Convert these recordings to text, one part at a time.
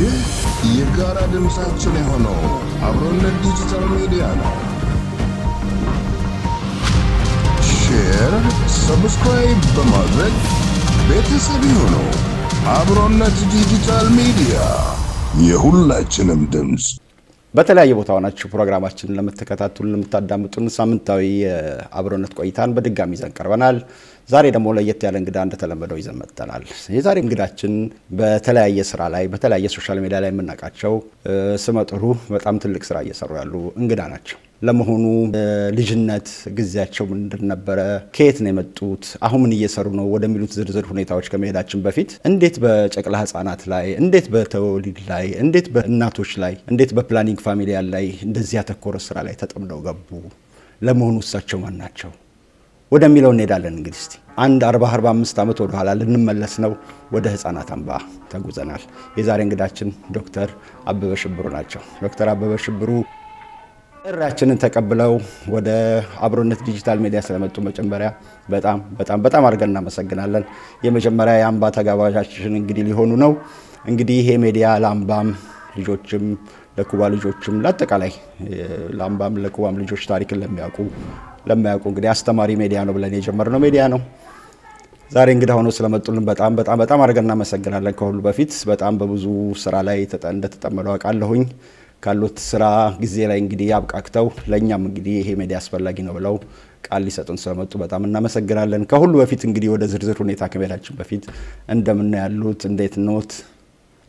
ይህ የጋራ ድምፃችን የሆነው አብሮነት ዲጂታል ሚዲያ ነው። ሼር፣ ሰብስክራይብ በማድረግ ቤተሰብ ይሁኑ። አብሮነት ዲጂታል ሚዲያ የሁላችንም ድምፅ። በተለያየ ቦታ ሆናችሁ ፕሮግራማችንን ለምትከታተሉ ለምታዳምጡን ሳምንታዊ አብሮነት ቆይታን በድጋሚ ይዘን ቀርበናል። ዛሬ ደግሞ ለየት ያለ እንግዳ እንደተለመደው ይዘን መጥተናል። የዛሬ እንግዳችን በተለያየ ስራ ላይ በተለያየ ሶሻል ሚዲያ ላይ የምናውቃቸው ስመጥሩ በጣም ትልቅ ስራ እየሰሩ ያሉ እንግዳ ናቸው። ለመሆኑ ልጅነት ጊዜያቸው ምንድን ነበረ? ከየት ነው የመጡት? አሁን ምን እየሰሩ ነው? ወደሚሉት ዝርዝር ሁኔታዎች ከመሄዳችን በፊት እንዴት በጨቅላ ህጻናት ላይ፣ እንዴት በተወሊድ ላይ፣ እንዴት በእናቶች ላይ፣ እንዴት በፕላኒንግ ፋሚሊያን ላይ እንደዚህ ያተኮረ ስራ ላይ ተጠምደው ገቡ? ለመሆኑ እሳቸው ማን ናቸው ወደሚለው እንሄዳለን። እንግዲህ እስቲ አንድ 45 ዓመት ወደ ኋላ ልንመለስ ነው። ወደ ህፃናት አምባ ተጉዘናል። የዛሬ እንግዳችን ዶክተር አበበ ሽብሩ ናቸው። ዶክተር አበበ ሽብሩ ጥሪያችንን ተቀብለው ወደ አብሮነት ዲጂታል ሚዲያ ስለመጡ መጀመሪያ በጣም አድርገን እናመሰግናለን። የመጀመሪያ የአምባ ተጋባዣችን እንግዲህ ሊሆኑ ነው። እንግዲህ ይሄ ሚዲያ ለአምባም ልጆችም ለኩባ ልጆችም ለአጠቃላይ ለአምባም ለኩባም ልጆች ታሪክን ለሚያውቁ እንግዲህ አስተማሪ ሚዲያ ነው ብለን የጀመርነው ሚዲያ ነው። ዛሬ እንግዳ ሆነው ስለመጡልን በጣም አድርገን እናመሰግናለን። ከሁሉ በፊት በጣም በብዙ ስራ ላይ እንደተጠመዱ አውቃለሁኝ። ካሉት ስራ ጊዜ ላይ እንግዲህ አብቃክተው ለእኛም እንግዲህ ይሄ ሚዲያ አስፈላጊ ነው ብለው ቃል ሊሰጡን ስለመጡ በጣም እናመሰግናለን። ከሁሉ በፊት እንግዲህ ወደ ዝርዝር ሁኔታ ከመሄዳችን በፊት እንደምን ያሉት እንዴት ኖት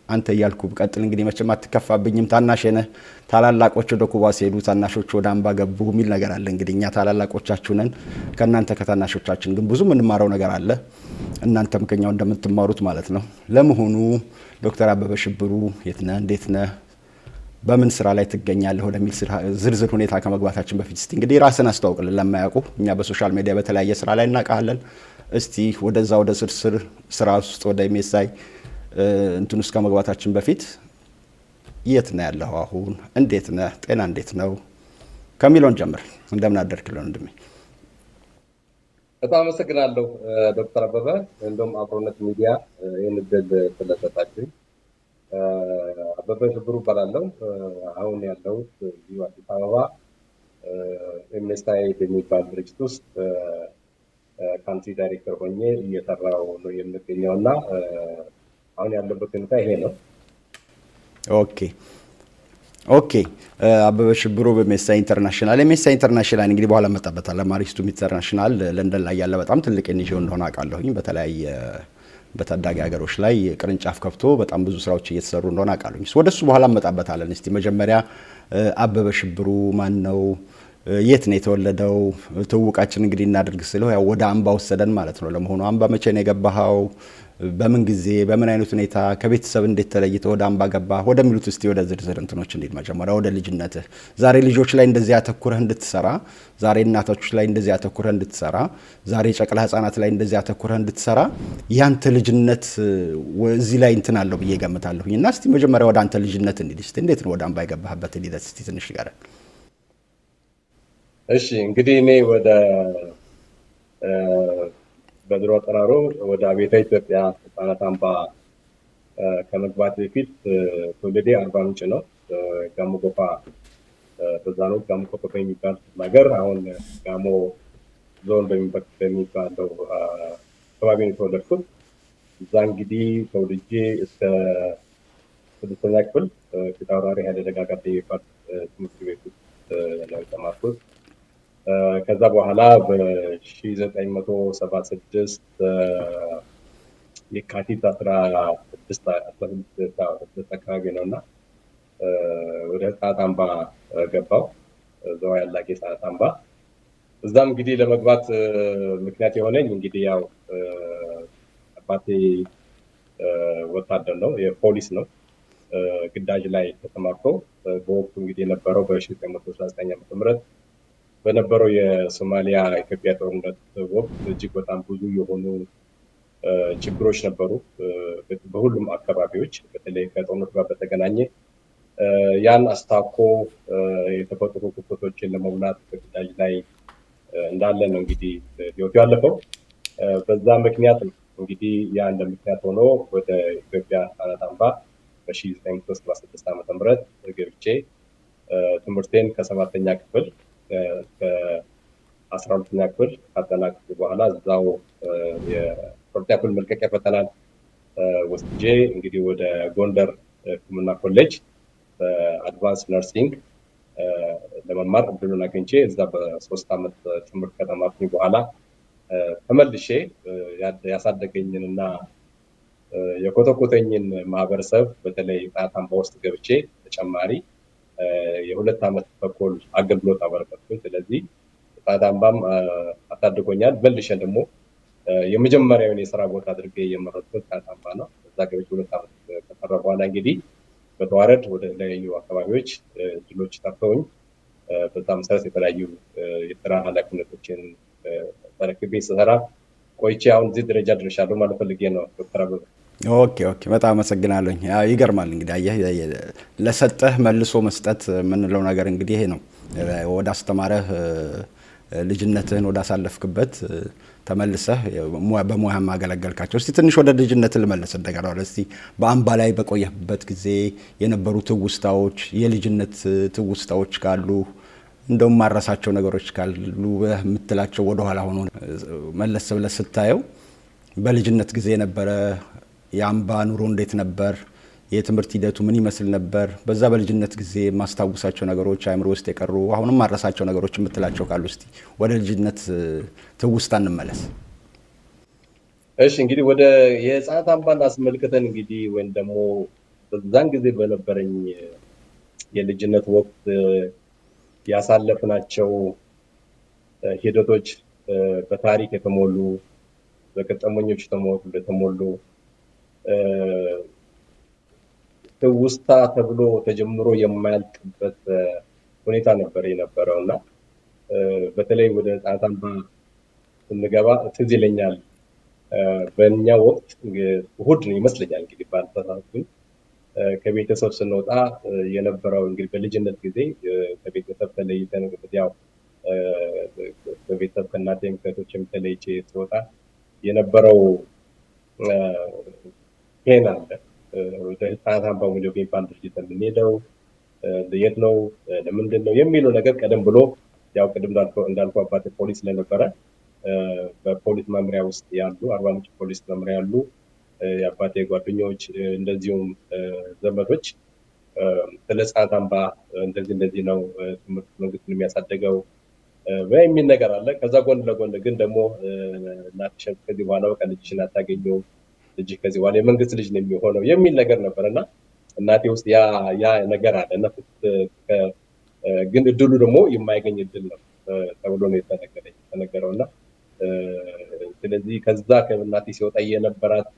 አንተ እያልኩ ብቀጥል እንግዲህ መቼም አትከፋብኝም። ታናሽ ነህ። ታላላቆች ወደ ኩባ ሲሄዱ ታናሾች ወደ አምባ ገቡ የሚል ነገር አለ። እንግዲህ እኛ ታላላቆቻችሁ ነን። ከእናንተ ከታናሾቻችን ግን ብዙ የምንማረው ነገር አለ። እናንተም ከኛው እንደምትማሩት ማለት ነው። ለመሆኑ ዶክተር አበበ ሽብሩ የት ነህ? እንዴት ነህ? በምን ስራ ላይ ትገኛለህ? ወደሚል ዝርዝር ሁኔታ ከመግባታችን በፊት እስቲ እንግዲህ ራስን አስተዋውቅልን ለማያውቁ። እኛ በሶሻል ሚዲያ በተለያየ ስራ ላይ እናውቃለን። እስቲ ወደ ስርስር ስራ ውስጥ ወደ ኤምኤስአይ እንትን ውስጥ ከመግባታችን በፊት የት ነው ያለው? አሁን እንዴት ነህ? ጤና እንዴት ነው ከሚለውን ጀምር። እንደምን አደርክልን ወንድሜ? በጣም አመሰግናለሁ ዶክተር አበበ እንደውም አብሮነት ሚዲያ ይህን እድል ስለሰጣችሁኝ። አበበ ሽብሩ እባላለሁ። አሁን ያለሁት እዚሁ አዲስ አበባ ኤምኤስአይ በሚባል ድርጅት ውስጥ ካንትሪ ዳይሬክተር ሆኜ እየሰራሁ ነው የምገኘው እና አሁን ያለበት ሁኔታ ይሄ ነው። ኦኬ አበበ ሽብሩ በኤምኤስአይ ኢንተርናሽናል እንግዲህ በኋላ መጣበታል። ማሪስቱም ኢንተርናሽናል ለንደን ላይ ያለ በጣም ትልቅ ኤንጂኦ እንደሆነ አውቃለሁኝ። በተለያየ በታዳጊ ሀገሮች ላይ ቅርንጫፍ ከፍቶ በጣም ብዙ ስራዎች እየተሰሩ እንደሆነ አውቃለሁኝ። ወደሱ በኋላ መጣበታለን። እስቲ መጀመሪያ አበበ ሽብሩ ማን ነው? የት ነው የተወለደው? ትውውቃችን እንግዲህ እናድርግ ስለው ያው ወደ አምባ ወሰደን ማለት ነው። ለመሆኑ አምባ መቼ ነው የገባኸው? በምን ጊዜ በምን አይነት ሁኔታ ከቤተሰብ እንዴት ተለይተህ ወደ አምባ ገባህ? ወደሚሉት እስቲ ወደ ዝርዝር እንትኖች እንዴት መጀመሪያ ወደ ልጅነትህ ዛሬ ልጆች ላይ እንደዚህ አተኩረህ እንድትሰራ፣ ዛሬ እናቶች ላይ እንደዚህ አተኩረህ እንድትሰራ፣ ዛሬ ጨቅላ ህጻናት ላይ እንደዚህ አተኩረህ እንድትሰራ ያንተ ልጅነት እዚህ ላይ እንትን አለው ብዬ ገምታለሁኝ። እና እስቲ መጀመሪያ ወደ አንተ ልጅነት እንሂድ። እስቲ እንዴት ነው ወደ አምባ የገባህበት ሂደት እስቲ ትንሽ ንገረን። እሺ እንግዲህ እኔ ወደ በድሮ አጠራሩ ወደ አብዮታዊ ኢትዮጵያ ህጻናት አምባ ከመግባት በፊት ትውልዴ አርባ ምንጭ ነው። ጋሞ ጎፋ በዛን ወቅት ጋሞ ጎፋ የሚባል ነገር አሁን ጋሞ ዞን በሚባለው አካባቢ ነው የተወለድኩት። እዛ እንግዲህ ተወልጄ እስከ 6ኛ ክፍል ፊታውራሪ ኃይለ ደጋጋት የሚባል ትምህርት ቤት ውስጥ ነው የተማርኩት። ከዛ በኋላ በ1976 የካቲት 16 አካባቢ ነው እና ወደ ህጻናት አምባ ገባው። እዛው ያላጌ ህጻናት አምባ። እዛም እንግዲህ ለመግባት ምክንያት የሆነኝ እንግዲህ ያው አባቴ ወታደር ነው፣ የፖሊስ ነው። ግዳጅ ላይ ተሰማርቶ በወቅቱ እንግዲህ የነበረው በ1919 ዓ.ም በነበረው የሶማሊያ ኢትዮጵያ ጦርነት ወቅት እጅግ በጣም ብዙ የሆኑ ችግሮች ነበሩ በሁሉም አካባቢዎች። በተለይ ከጦርነቱ ጋር በተገናኘ ያን አስታኮ የተፈጠሩ ክፍተቶችን ለመሙላት በግዳጅ ላይ እንዳለ ነው እንግዲህ ህይወቱ ያለፈው። በዛ ምክንያት እንግዲህ ያ እንደ ምክንያት ሆኖ ወደ ኢትዮጵያ ህጻናት አምባ በ1976 ዓ.ም ገብቼ ትምህርቴን ከ7ኛ ክፍል እስከ 12ኛ ክፍል ካጠናቀቅኩ በኋላ እዛው የ12ኛ ክፍል መልቀቂያ ፈተናን ወስጄ እንግዲህ ወደ ጎንደር ሕክምና ኮሌጅ በአድቫንስ ነርሲንግ ለመማር እድሉን አግኝቼ እዛ በ3 ዓመት ትምህርት ከተማርኩኝ በኋላ ተመልሼ ያሳደገኝንና የኮተኮተኝን ማህበረሰብ በተለይ ጣት አምባ ውስጥ ገብቼ ተጨማሪ የ2 ዓመት ተኩል አገልግሎት አበረከትኩኝ። ስለዚህ ጣት አምባም አሳድጎኛል። መልሼ ደግሞ የመጀመሪያውን የስራ ቦታ አድርጌ የመረጥኩት ጣት አምባ ነው። እዛ ገብቼ 2 ዓመት ከሰራሁ በኋላ እንግዲህ በተዋረድ ወደ ተለያዩ አካባቢዎች እድሎች ተሰጥተውኝ በዛ መሰረት የተለያዩ የስራ ኃላፊነቶችን ተረክቤ ስሰራ ቆይቼ አሁን እዚህ ደረጃ ደርሻለሁ ማለት ፈልጌ ነው ዶክተር አበበ። ኦኬ በጣም አመሰግናለሁ። ይገርማል እንግዲህ አየህ ለሰጠህ መልሶ መስጠት የምንለው ነገር እንግዲህ ይሄ ነው። ወደ አስተማረህ ልጅነትህን ወደ አሳለፍክበት ተመልሰህ በሙያ ማገለገልካቸው። እስቲ ትንሽ ወደ ልጅነት ልመለስ እንደገና እስቲ በአምባ ላይ በቆየህበት ጊዜ የነበሩ ትውስታዎች፣ የልጅነት ትውስታዎች ካሉ እንደውም ማረሳቸው ነገሮች ካሉ የምትላቸው ወደኋላ ሆኖ መለስ ብለህ ስታየው በልጅነት ጊዜ የነበረ የአምባ ኑሮ እንዴት ነበር? የትምህርት ሂደቱ ምን ይመስል ነበር? በዛ በልጅነት ጊዜ ማስታወሳቸው ነገሮች አእምሮ ውስጥ የቀሩ አሁንም ማረሳቸው ነገሮች የምትላቸው ካሉ እስቲ ወደ ልጅነት ትውስታ እንመለስ። እሺ እንግዲህ ወደ የህፃናት አምባን አስመልክተን እንግዲህ ወይም ደግሞ በዛን ጊዜ በነበረኝ የልጅነት ወቅት ያሳለፍናቸው ሂደቶች በታሪክ የተሞሉ በገጠመኞች የተሞሉ ትውስታ ተብሎ ተጀምሮ የማያልቅበት ሁኔታ ነበር የነበረው እና በተለይ ወደ ህፃናት አምባ ስንገባ ትዝ ይለኛል። በእኛ ወቅት እሑድ ነው ይመስለኛል እንግዲህ ባልተሳሳትኩኝ ከቤተሰብ ስንወጣ የነበረው እንግዲህ በልጅነት ጊዜ ከቤተሰብ ተለይተን ያው በቤተሰብ ከእናቴም ከእህቶቼም ተለይቼ ስወጣ የነበረው ፔን አለ። ወደ ህፃናት አምባ የሚባል ድርጅት የምንሄደው የት ነው ለምንድን ነው የሚለው ነገር ቀደም ብሎ ያው ቅድም እንዳልኩ አባቴ ፖሊስ ስለነበረ በፖሊስ መምሪያ ውስጥ ያሉ አርባ ምንጭ ፖሊስ መምሪያ ያሉ የአባቴ ጓደኞች እንደዚሁም ዘመዶች ስለ ህፃናት አምባ እንደዚህ ነው ትምህርት መንግስት የሚያሳደገው የሚል ነገር አለ። ከዛ ጎን ለጎን ግን ደግሞ እናትሽ ከዚህ በኋላ በቃ ልጅሽን አታገኘውም፣ ልጅሽ ከዚህ በኋላ የመንግስት ልጅ ነው የሚሆነው የሚል ነገር ነበርና እናቴ ውስጥ ያ ነገር አለ እና ግን እድሉ ደግሞ የማይገኝ እድል ነው ተብሎ ነው የተነገረውና ስለዚህ ከዛ ከእናቴ ሲወጣ የነበራት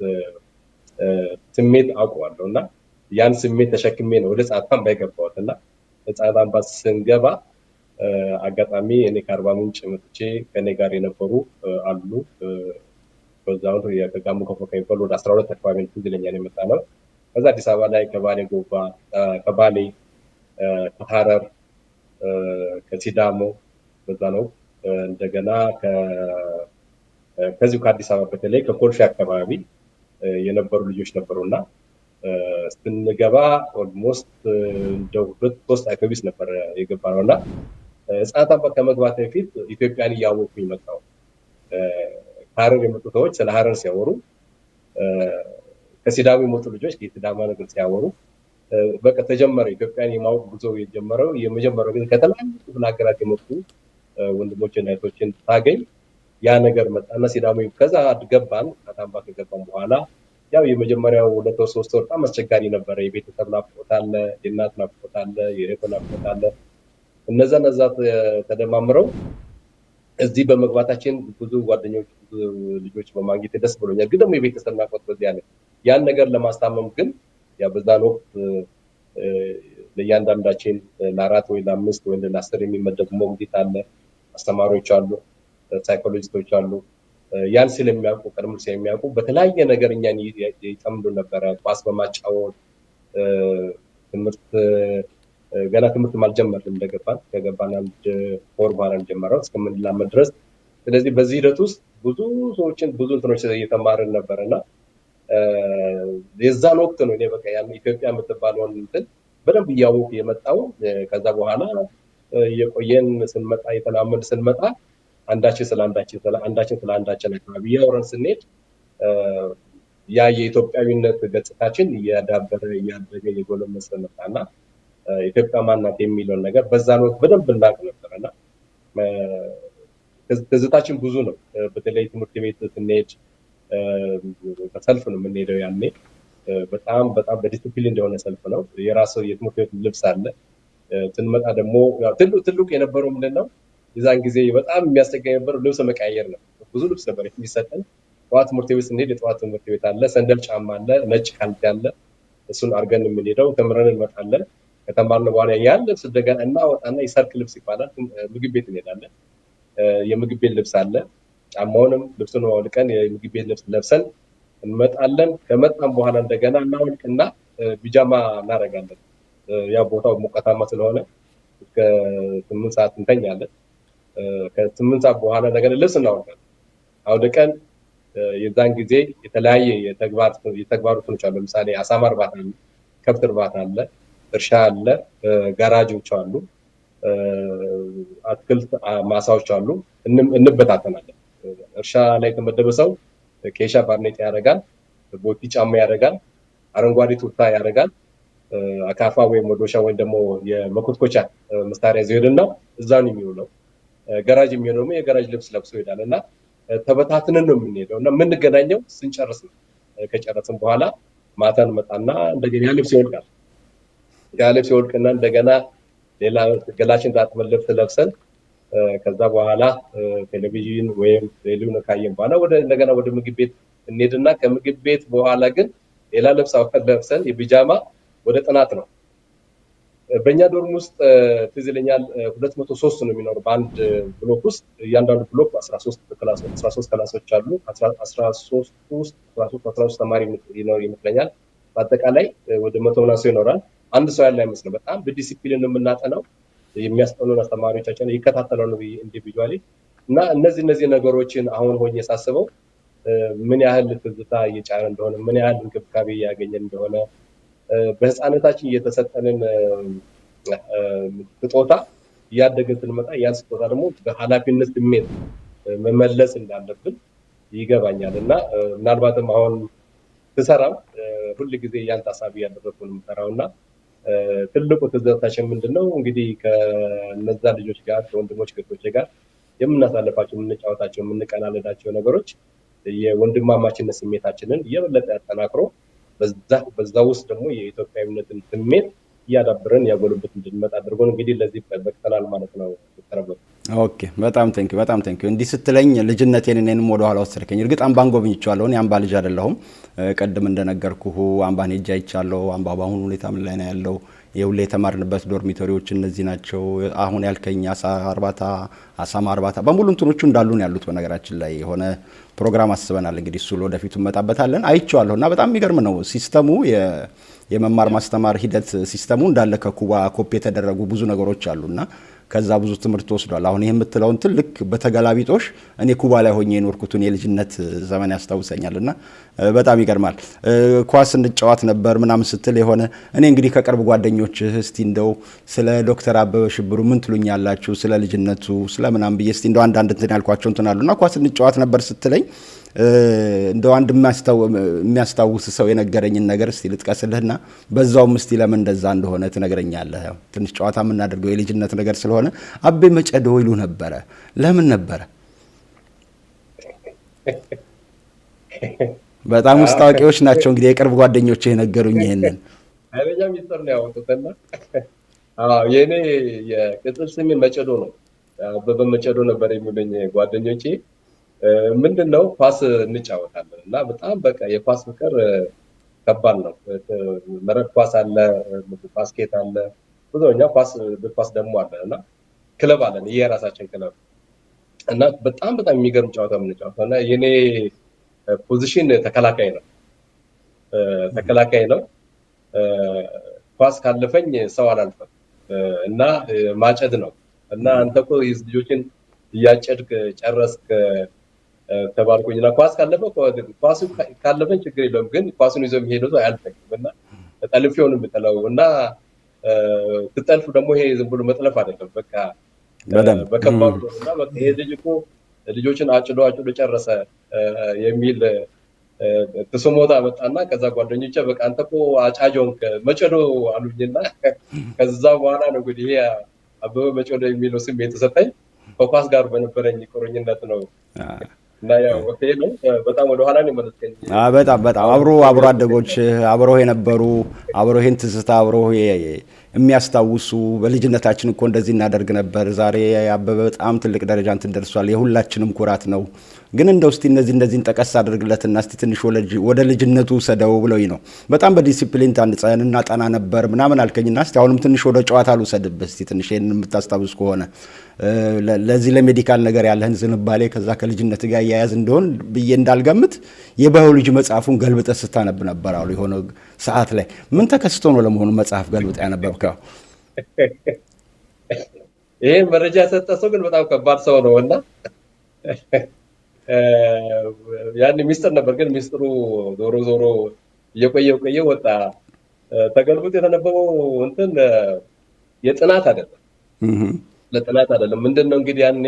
ስሜት አውቀዋለሁ እና ያን ስሜት ተሸክሜ ነው ወደ ህፃናት አምባ የገባሁት እና ህፃናት አምባ ስንገባ አጋጣሚ እኔ ከአርባ ምንጭ መጥቼ ከኔ ጋር የነበሩ አሉ። በዛው የጋሞ ጎፋ ከሚባል ወደ 12 አካባቢ ትዝ ይለኛል የመጣ ነው። ከዛ አዲስ አበባ ላይ ከባሌ ጎፋ፣ ከባሌ፣ ከሐረር፣ ከሲዳሞ በዛ ነው እንደገና ከዚሁ ከአዲስ አበባ በተለይ ከኮልፌ አካባቢ የነበሩ ልጆች ነበሩና ስንገባ ኦልሞስት እንደው 2-3 አውቶቡስ ነበር የገባነውና ህፃናት አምባ ከመግባት በፊት ኢትዮጵያን እያወቁኝ መጣሁ። ከሐረር የመጡ ሰዎች ስለ ሐረር ሲያወሩ፣ ከሲዳሞ የመጡ ልጆች የሲዳማ ነገር ሲያወሩ በቃ ተጀመረ ኢትዮጵያን የማወቅ ጉዞ የጀመረው። የመጀመሪያው ግን ከተለያዩ ክፍለ ሀገራት የመጡ ወንድሞችና እህቶችን ታገኝ ያ ነገር መጣና ሲዳሞ ከዛ ገባን። ህፃናት አምባ ከገባን በኋላ ያው የመጀመሪያው 2-3 ወር በጣም አስቸጋሪ ነበረ። የቤተሰብ ናፍቆት አለ፣ የእናት ናፍቆት አለ፣ የእህት ናፍቆት አለ። እነዛ ተደማምረው እዚህ በመግባታችን ብዙ ጓደኞች ብዙ ልጆች በማግኘት ደስ ብሎኛል። ግን ደግሞ የቤተሰብ ናፍቆት በዚህ አለ። ያን ነገር ለማስታመም ግን ያ በዛን ወቅት ለእያንዳንዳችን ለ4 ወይ ለ5 ወይ ለ10 የሚመደብ ሞግዚት አለ፣ አስተማሪዎች አሉ፣ ሳይኮሎጂስቶች አሉ። ያን ስለሚያውቁ ቀድሞ ስለሚያውቁ በተለያየ ነገር እኛን ይጠምዱ ነበረ። ኳስ በማጫወት ገና ትምህርት አልጀመርንም እንደገባን ከገባን 1 ወር በኋላ ጀመረው እስከምንላመድ ድረስ። ስለዚህ በዚህ ሂደት ውስጥ ብዙ ሰዎችን ብዙ እንትኖች እየተማርን ነበርና የዛን ወቅት ነው እኔ በቃ ያን ኢትዮጵያ የምትባለውን እንትን በደንብ እያወቁ የመጣው። ከዛ በኋላ የቆየን ስንመጣ የተላመድ ስንመጣ አንዳችን ስለ አንዳችን አካባቢ እያወራን ስንሄድ ያ የኢትዮጵያዊነት ገጽታችን እያዳበረ እያደገ እየጎለመሰ መጣና ኢትዮጵያ ማናት የሚለውን ነገር በዛን ወቅት በደንብ እናውቅ ነበርና ትዝታችን ብዙ ነው። በተለይ ትምህርት ቤት ስንሄድ በሰልፍ ነው የምንሄደው። ያኔ በጣም በዲሲፕሊን እንደሆነ ሰልፍ ነው። የራሱ የትምህርት ቤት ልብስ አለ። ስንመጣ ደግሞ ትልቁ የነበረው ምንድነው የዛን ጊዜ በጣም የሚያስቸግረኝ የነበረው ልብስ መቀያየር ነው። ብዙ ልብስ ነበር የሚሰጠን። ጠዋት ትምህርት ቤት ስንሄድ የጠዋት ትምህርት ቤት አለ፣ ሰንደል ጫማ አለ፣ ነጭ ካልሲ አለ። እሱን አድርገን የምንሄደው ተምረን እንመጣለን። ከተማርን በኋላ ያን ልብስ እንደገና እናወጣና የሰርክ ልብስ ይባላል ምግብ ቤት እንሄዳለን። የምግብ ቤት ልብስ አለ። ጫማውንም ልብሱን አውልቀን የምግብ ቤት ልብስ ለብሰን እንመጣለን። ከመጣን በኋላ እንደገና እናወልቅና ቢጃማ እናደርጋለን። ያ ቦታው ሙቀታማ ስለሆነ እስከ 8 ሰዓት እንተኛለን። ከ8 ሰዓት በኋላ እንደገና ልብስ እናወልቃለን። አውልቀን የዛን ጊዜ የተለያየ የተግባር እንትኖች አሉ። ለምሳሌ አሳማ እርባታ አለ፣ ከብት እርባታ አለ፣ እርሻ አለ፣ ጋራጆች አሉ፣ አትክልት ማሳዎች አሉ። እንበታተናለን። እርሻ ላይ የተመደበ ሰው ኬሻ ባርኔጣ ያደርጋል፣ ቦቲ ጫማ ያደርጋል፣ አረንጓዴ ቱታ ያደርጋል፣ አካፋ ወይም መዶሻ ወይም ደግሞ የመኮትኮቻ መሳሪያ ይዘውና እዛ ነው የሚውለው። ገራጅ የሚሆነው ደግሞ የገራጅ ልብስ ለብሶ ይሄዳል እና ተበታትነን ነው የምንሄደው እና የምንገናኘው ስንጨርስ ነው። ከጨረስን በኋላ ማታ እንመጣና እንደገና ያ ልብስ ይወልቃል። ያ ልብስ ይወልቅና እንደገና ሌላ ገላችን ታጥበን ልብስ ለብሰን ከዛ በኋላ ቴሌቪዥን ወይም ሬዲዮን ካየን በኋላ እንደገና ወደ ምግብ ቤት እንሄድና ከምግብ ቤት በኋላ ግን ሌላ ልብስ ለብሰን የቢጃማ ወደ ጥናት ነው። በእኛ ዶርም ውስጥ ትዝ ይለኛል 203 ነው የሚኖር በአንድ ብሎክ ውስጥ። እያንዳንዱ ብሎክ 13 ክላሶች አሉ። 13 ተማሪ ይመስለኛል። በአጠቃላይ ወደ 100 ምናምን ሰው ይኖራል። አንድ ሰው ያለ አይመስልም። በጣም በዲሲፕሊን የምናጠናው የሚያስጠኑን አስተማሪዎቻችን ይከታተላሉ ኢንዲቪጁዋሊ እና እነዚህ ነገሮችን አሁን ሆኜ ሳስበው ምን ያህል ትዝታ እየጫረ እንደሆነ ምን ያህል እንክብካቤ እያገኘን እንደሆነ በህፃነታችን እየተሰጠንን ስጦታ እያደግን ስንመጣ ያን ስጦታ ደግሞ በኃላፊነት ስሜት መመለስ እንዳለብን ይገባኛል እና ምናልባትም አሁን ትሰራም ሁሉ ጊዜ ያን ታሳቢ ያደረኩ ነው የምሰራውና ትልቁ ትዝታችን ምንድነው እንግዲህ ከነዛ ልጆች ጋር ከወንድሞች ከቶቼ ጋር የምናሳልፋቸው የምንጫወታቸው የምንቀላለዳቸው ነገሮች የወንድማማችነት ስሜታችንን የበለጠ ያጠናክሮ በዛ ውስጥ ደግሞ የኢትዮጵያዊነትን ስሜት እያዳብረን ያጎልበት እንድንመጣ አድርጎን እንግዲህ ለዚህ በቅተናል ማለት ነው። ተረበው ኦኬ፣ በጣም ቴንኪው። እንዲህ ስትለኝ ልጅነቴን እኔንም ወደ ኋላ ወሰድከኝ። እርግጥ አምባን ጎብኝቻለሁ። እኔ አምባ ልጅ አይደለሁም። ቀድም እንደነገርኩህ አምባን ሄጄ አይቻለሁ። አምባ በአሁኑ ሁኔታ ምን ላይ ነው ያለው? የሁሌ የተማርንበት ዶርሚቶሪዎች እነዚህ ናቸው። አሁን ያልከኝ አሳማ እርባታ በሙሉ እንትኖቹ እንዳሉን ያሉት። በነገራችን ላይ የሆነ ፕሮግራም አስበናል። እንግዲህ እሱ ለወደፊቱ እንመጣበታለን። አይቼዋለሁና በጣም የሚገርም ነው ሲስተሙ። የመማር ማስተማር ሂደት ሲስተሙ እንዳለ ከኩባ ኮፒ የተደረጉ ብዙ ነገሮች አሉና ከዛ ብዙ ትምህርት ወስዷል። አሁን ይሄ የምትለውን ትልቅ በተገላቢጦሽ እኔ ኩባ ላይ ሆኜ የኖርኩትን የልጅነት ዘመን ያስታውሰኛልና በጣም ይገርማል። ኳስ እንጫወት ነበር ምናምን ስትል የሆነ እኔ እንግዲህ ከቅርብ ጓደኞች እስቲ እንደው ስለ ዶክተር አበበ ሽብሩ ምን ትሉኛላችሁ ስለ ልጅነቱ ስለ ምናምን ብዬ እስቲ እንደው አንዳንድ እንትን ያልኳቸው እንትን አሉና ኳስ እንጫወት ነበር ስትለኝ እንደው አንድ የሚያስታውስ ሰው የነገረኝን ነገር እስቲ ልጥቀስልህና በዛውም እስቲ ለምን እንደዛ እንደሆነ ትነግረኛለህ። ትንሽ ጨዋታ የምናደርገው የልጅነት ነገር ስለሆነ አቤ መጨዶ ይሉ ነበረ። ለምን ነበረ? በጣም ውስጥ አዋቂዎች ናቸው እንግዲህ የቅርብ ጓደኞቼ የነገሩኝ ይሄንን። አይበጃ ሚስጥር ነው ያወጡትና የኔ የቅጽል ስሜ መጨዶ ነው። አበበ መጨዶ ነበር የሚሉኝ ጓደኞቼ። ምንድነው ኳስ እንጫወታለን እና በጣም በቃ የኳስ ፍቅር ከባድ ነው። መረብ ኳስ አለ፣ ባስኬት አለ፣ ብዙኛ ኳስ ደግሞ አለ እና ክለብ አለን የራሳችን ክለብ እና በጣም የሚገርም ጨዋታ የምንጫወተው እና የኔ ፖዚሽን ተከላካይ ነው። ኳስ ካለፈኝ ሰው አላልፈም እና ማጨድ ነው እና አንተ እኮ ልጆችን እያጨድክ ጨረስክ ተባልኩኝና ኳስ ካለፈን ችግር የለውም ግን ኳሱን ይዞ የሚሄደው ሰው አያልፈኝምና ጠልፌው ነው የምጥለው እና ትጠልፍ ደግሞ ይሄ ዝም ብሎ መጥለፍ አይደለም በቃ በከባዱ እና በቃ ይሄ ልጅ እኮ ልጆችን አጭዶ ጨረሰ የሚል ተሰሞታ መጣና ከዛ ጓደኞቼ በቃ አንተ እኮ አጫጆን መጨዶ አሉኝና ከዛ በኋላ ነው እንግዲህ ይሄ አበበ መጨዶ የሚለው ስም የተሰጠኝ ከኳስ ጋር በነበረኝ ቁርኝነት ነው። እና ያው ነው በጣም ወደ ኋላ ነው የመለስከኝ። በጣም አብሮ አደጎች አብሮ የነበሩ አብሮ ይሄን ትዝታ አብሮ የሚያስታውሱ በልጅነታችን እኮ እንደዚህ እናደርግ ነበር። ዛሬ አበበ በጣም ትልቅ ደረጃ እንትን ደርሷል። የሁላችንም ኩራት ነው። ግን እንደው እስቲ እነዚህን ጠቀስ አድርግለትና እስቲ ትንሽ ወደ ልጅነቱ ሰደው ብለውኝ ነው። በጣም በዲሲፕሊን ታንጸን እናጠና ነበር ምናምን አልከኝና እስቲ አሁንም ትንሽ ወደ ጨዋታ ልውሰድብህ እስቲ ትንሽ ይሄን የምታስታውስ ከሆነ ለዚህ ለሜዲካል ነገር ያለህን ዝንባሌ ከዛ ከልጅነት ጋር ያያዝ እንደሆን ብዬ እንዳልገምት የባዮሎጂ መጽሐፉን ገልብጠህ ስታነብ ነበር አሉ የሆነ ሰዓት ላይ። ምን ተከስቶ ነው ለመሆኑ መጽሐፍ ገልብጠህ ያነበብከው? ይሄን መረጃ የሰጠ ሰው ግን በጣም ከባድ ሰው ነውና ያን ሚስጥር ነበር። ግን ሚስጥሩ ዞሮ እየቆየ ወጣ። ተገልብጦ የተነበበው እንትን የጥናት አይደለም ለጥናት አይደለም። ምንድነው እንግዲህ ያኔ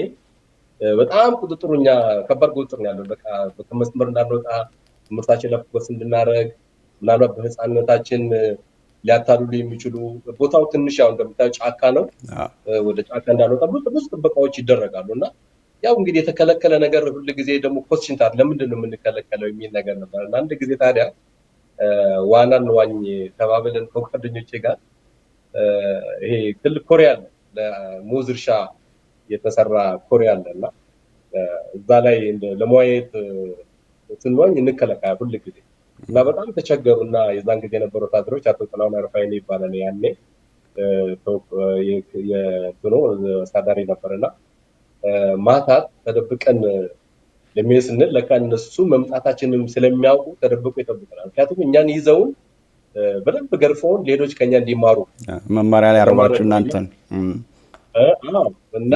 በጣም ቁጥጥሩኛ ከባድ ቁጥጥር ነው ያለው። በቃ በመስመር እንዳንወጣ ትምህርታችን ለፎከስ እንድናረግ ምናልባት በህፃንነታችን ሊያታልሉ የሚችሉ ቦታው ትንሽ ያው እንደምታየው ጫካ ነው። ወደ ጫካ እንዳንወጣ ብዙ ጥበቃዎች ይደረጋሉና ያው እንግዲህ የተከለከለ ነገር ሁሉ ጊዜ ደግሞ ኮስችን ታር ለምንድን ነው የምንከለከለው የሚል ነገር ነበር። እና አንድ ጊዜ ታዲያ ዋናን ዋኝ ተባብለን ከጓደኞቼ ጋር ይሄ ትልቅ ኮሪያ አለ ለሙዝ እርሻ የተሰራ ኮሪያ አለና እዛ ላይ ለመዋየት ስንዋኝ እንከለከል ሁሉ ጊዜ እና በጣም ተቸገሩና የዛን ጊዜ የነበሩ ወታደሮች አቶ ጥላሁን አረፋይኔ ይባላል ያኔ የትኖ ሳዳሪ ነበርና ማታት ተደብቀን ለሚሄድ ስንል ለካ እነሱ መምጣታችንን ስለሚያውቁ ተደብቆ ይጠብቁናል። ምክንያቱም እኛን ይዘውን በደንብ ገርፈውን ሌሎች ከኛ እንዲማሩ መማሪያ ላይ አርማችሁ እናንተን እና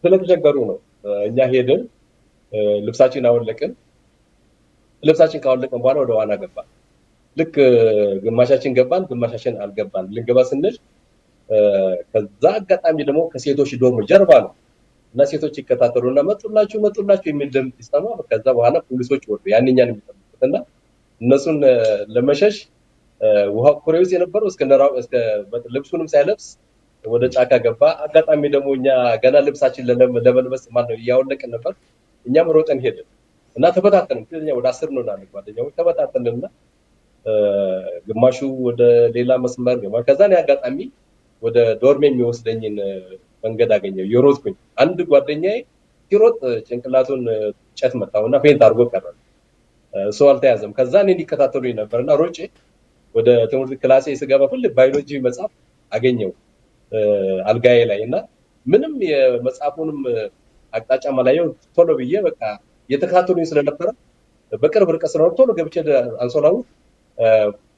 ስለተቸገሩ ነው። እኛ ሄድን ልብሳችን አወለቅን። ልብሳችን ካወለቅን በኋላ ወደ ዋና ገባን። ልክ ግማሻችን ገባን፣ ግማሻችን አልገባን። ልንገባ ስንል ከዛ አጋጣሚ ደግሞ ከሴቶች ዶርም ጀርባ ነው እና ሴቶች ይከታተሉና መጡላችሁ የሚል ድምፅ ይሰማ። ከዛ በኋላ ፖሊሶች ወጡ ያንኛን የሚጠብቁትና እነሱን ለመሸሽ ውሃ ኮሬውስ የነበረው እስከ ልብሱንም ሳይለብስ ወደ ጫካ ገባ። አጋጣሚ ደግሞ እኛ ገና ልብሳችን ለመልበስ ማለት ነው እያወለቅን ነበር። እኛም ሮጠን ሄድን እና ተበታተንን። ስለኛ ወደ 10 ነው ማለት ጓደኛው ተበታተንና ግማሹ ወደ ሌላ መስመር ገባ። ከዛ ነው አጋጣሚ ወደ ዶርሜ የሚወስደኝን መንገድ አገኘው። የሮጥኩኝ አንድ ጓደኛዬ ሲሮጥ ጭንቅላቱን ጨት መታውና ፌንት አድርጎ ቀረ። ሰው አልተያዘም። ከዛ እኔ እንዲከታተሉኝ ነበርና ሮጬ ወደ ትምህርት ክላሴ ስገባ ሁሉ ባዮሎጂ መጽሐፍ አገኘው አልጋዬ ላይ እና ምንም የመጽሐፉንም አቅጣጫ ማላየው ቶሎ ብዬ በቃ የተከታተሉኝ ስለነበረ በቅርብ ርቀት ስለሆነ ቶሎ ገብቼ አንሶላው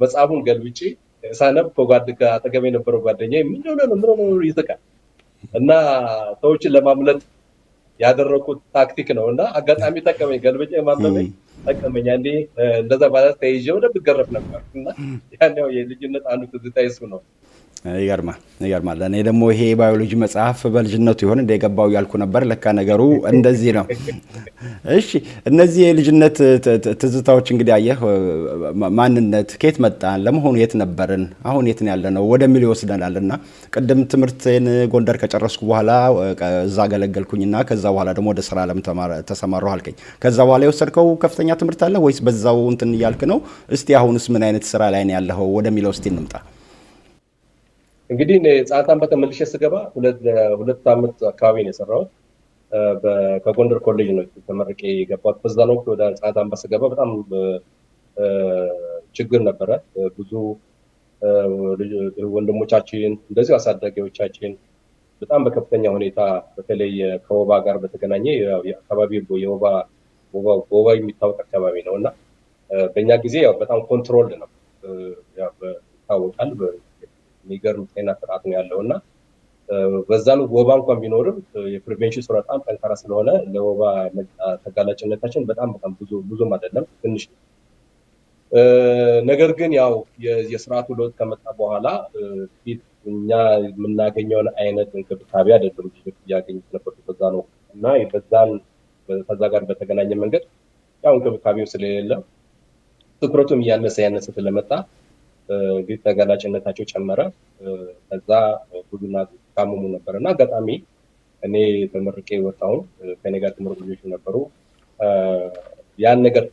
መጽሐፉን ገልብጬ ሳነብ ከአጠገቤ የነበረው ጓደኛዬ ምን ነው ይተካል እና ሰዎችን ለማምለጥ ያደረኩት ታክቲክ ነው እና አጋጣሚ ጠቀመኝ። ገልብጬ ማመመኝ ጠቀመኝ። አንዴ እንደዛ ማለት ተይዤ ወደ ብገረፍ ነበር እና ያኔው የልጅነት አንዱ ትዝታ እሱ ነው። ይገርማል። እኔ ደግሞ ይሄ ባዮሎጂ መጽሐፍ በልጅነቱ ይሆን እንደገባው ያልኩ ነበር። ለካ ነገሩ እንደዚህ ነው። እሺ እነዚህ የልጅነት ትዝታዎች እንግዲህ አየህ ማንነት ከየት መጣን፣ ለመሆኑ የት ነበርን፣ አሁን የት ነው ያለነው ወደሚል ይወስደናልና ቅድም ትምህርቴን ጎንደር ከጨረስኩ በኋላ እዛ ገለገልኩኝና ከዛ በኋላ ደግሞ ወደ ስራ ዓለም ተሰማራሁ አልከኝ። ከዛ በኋላ የወሰድከው ከፍተኛ ትምህርት አለ ወይስ በዛው እንትን እያልክ ነው? እስቲ አሁንስ ምን አይነት ስራ ላይ ነው ያለኸው ወደሚለው እስቲ እንምጣ። እንግዲህ ጸአት አምባ ተመልሼ ስገባ ሁለት ዓመት አካባቢ ነው የሰራሁት። ከጎንደር ኮሌጅ ነው ተመርቄ የገባሁት። በዛ ነው ወደ ጸአት አምባ ስገባ በጣም ችግር ነበረ። ብዙ ወንድሞቻችን እንደዚሁ አሳዳጊዎቻችን በጣም በከፍተኛ ሁኔታ በተለይ ከወባ ጋር በተገናኘ የአካባቢ ወባ የሚታወቅ አካባቢ ነው እና በእኛ ጊዜ ያው በጣም ኮንትሮልድ ነው ያው ይታወቃል። የሚገርም ጤና ስርዓት ነው ያለው እና በዛን ወባ እንኳን ቢኖርም የፕሪቬንሽን ስራ በጣም ጠንካራ ስለሆነ ለወባ ተጋላጭነታችን በጣም ብዙም አይደለም፣ ትንሽ ነው። ነገር ግን ያው የስርዓቱ ለውጥ ከመጣ በኋላ ፊት እኛ የምናገኘውን አይነት እንክብካቤ አይደለም እያገኙት ነበር በዛ ነው እና ከዛ ጋር በተገናኘ መንገድ ያው እንክብካቤው ስለሌለ ትኩረቱም ያነሰ ስለመጣ እንግዲህ ተጋላጭነታቸው ጨመረ። ከዛ ብዙና ታመሙ ነበር እና አጋጣሚ እኔ ተመርቄ ወጣሁ። ከኔ ጋር ትምህርት ልጆች ነበሩ። ያን ነገር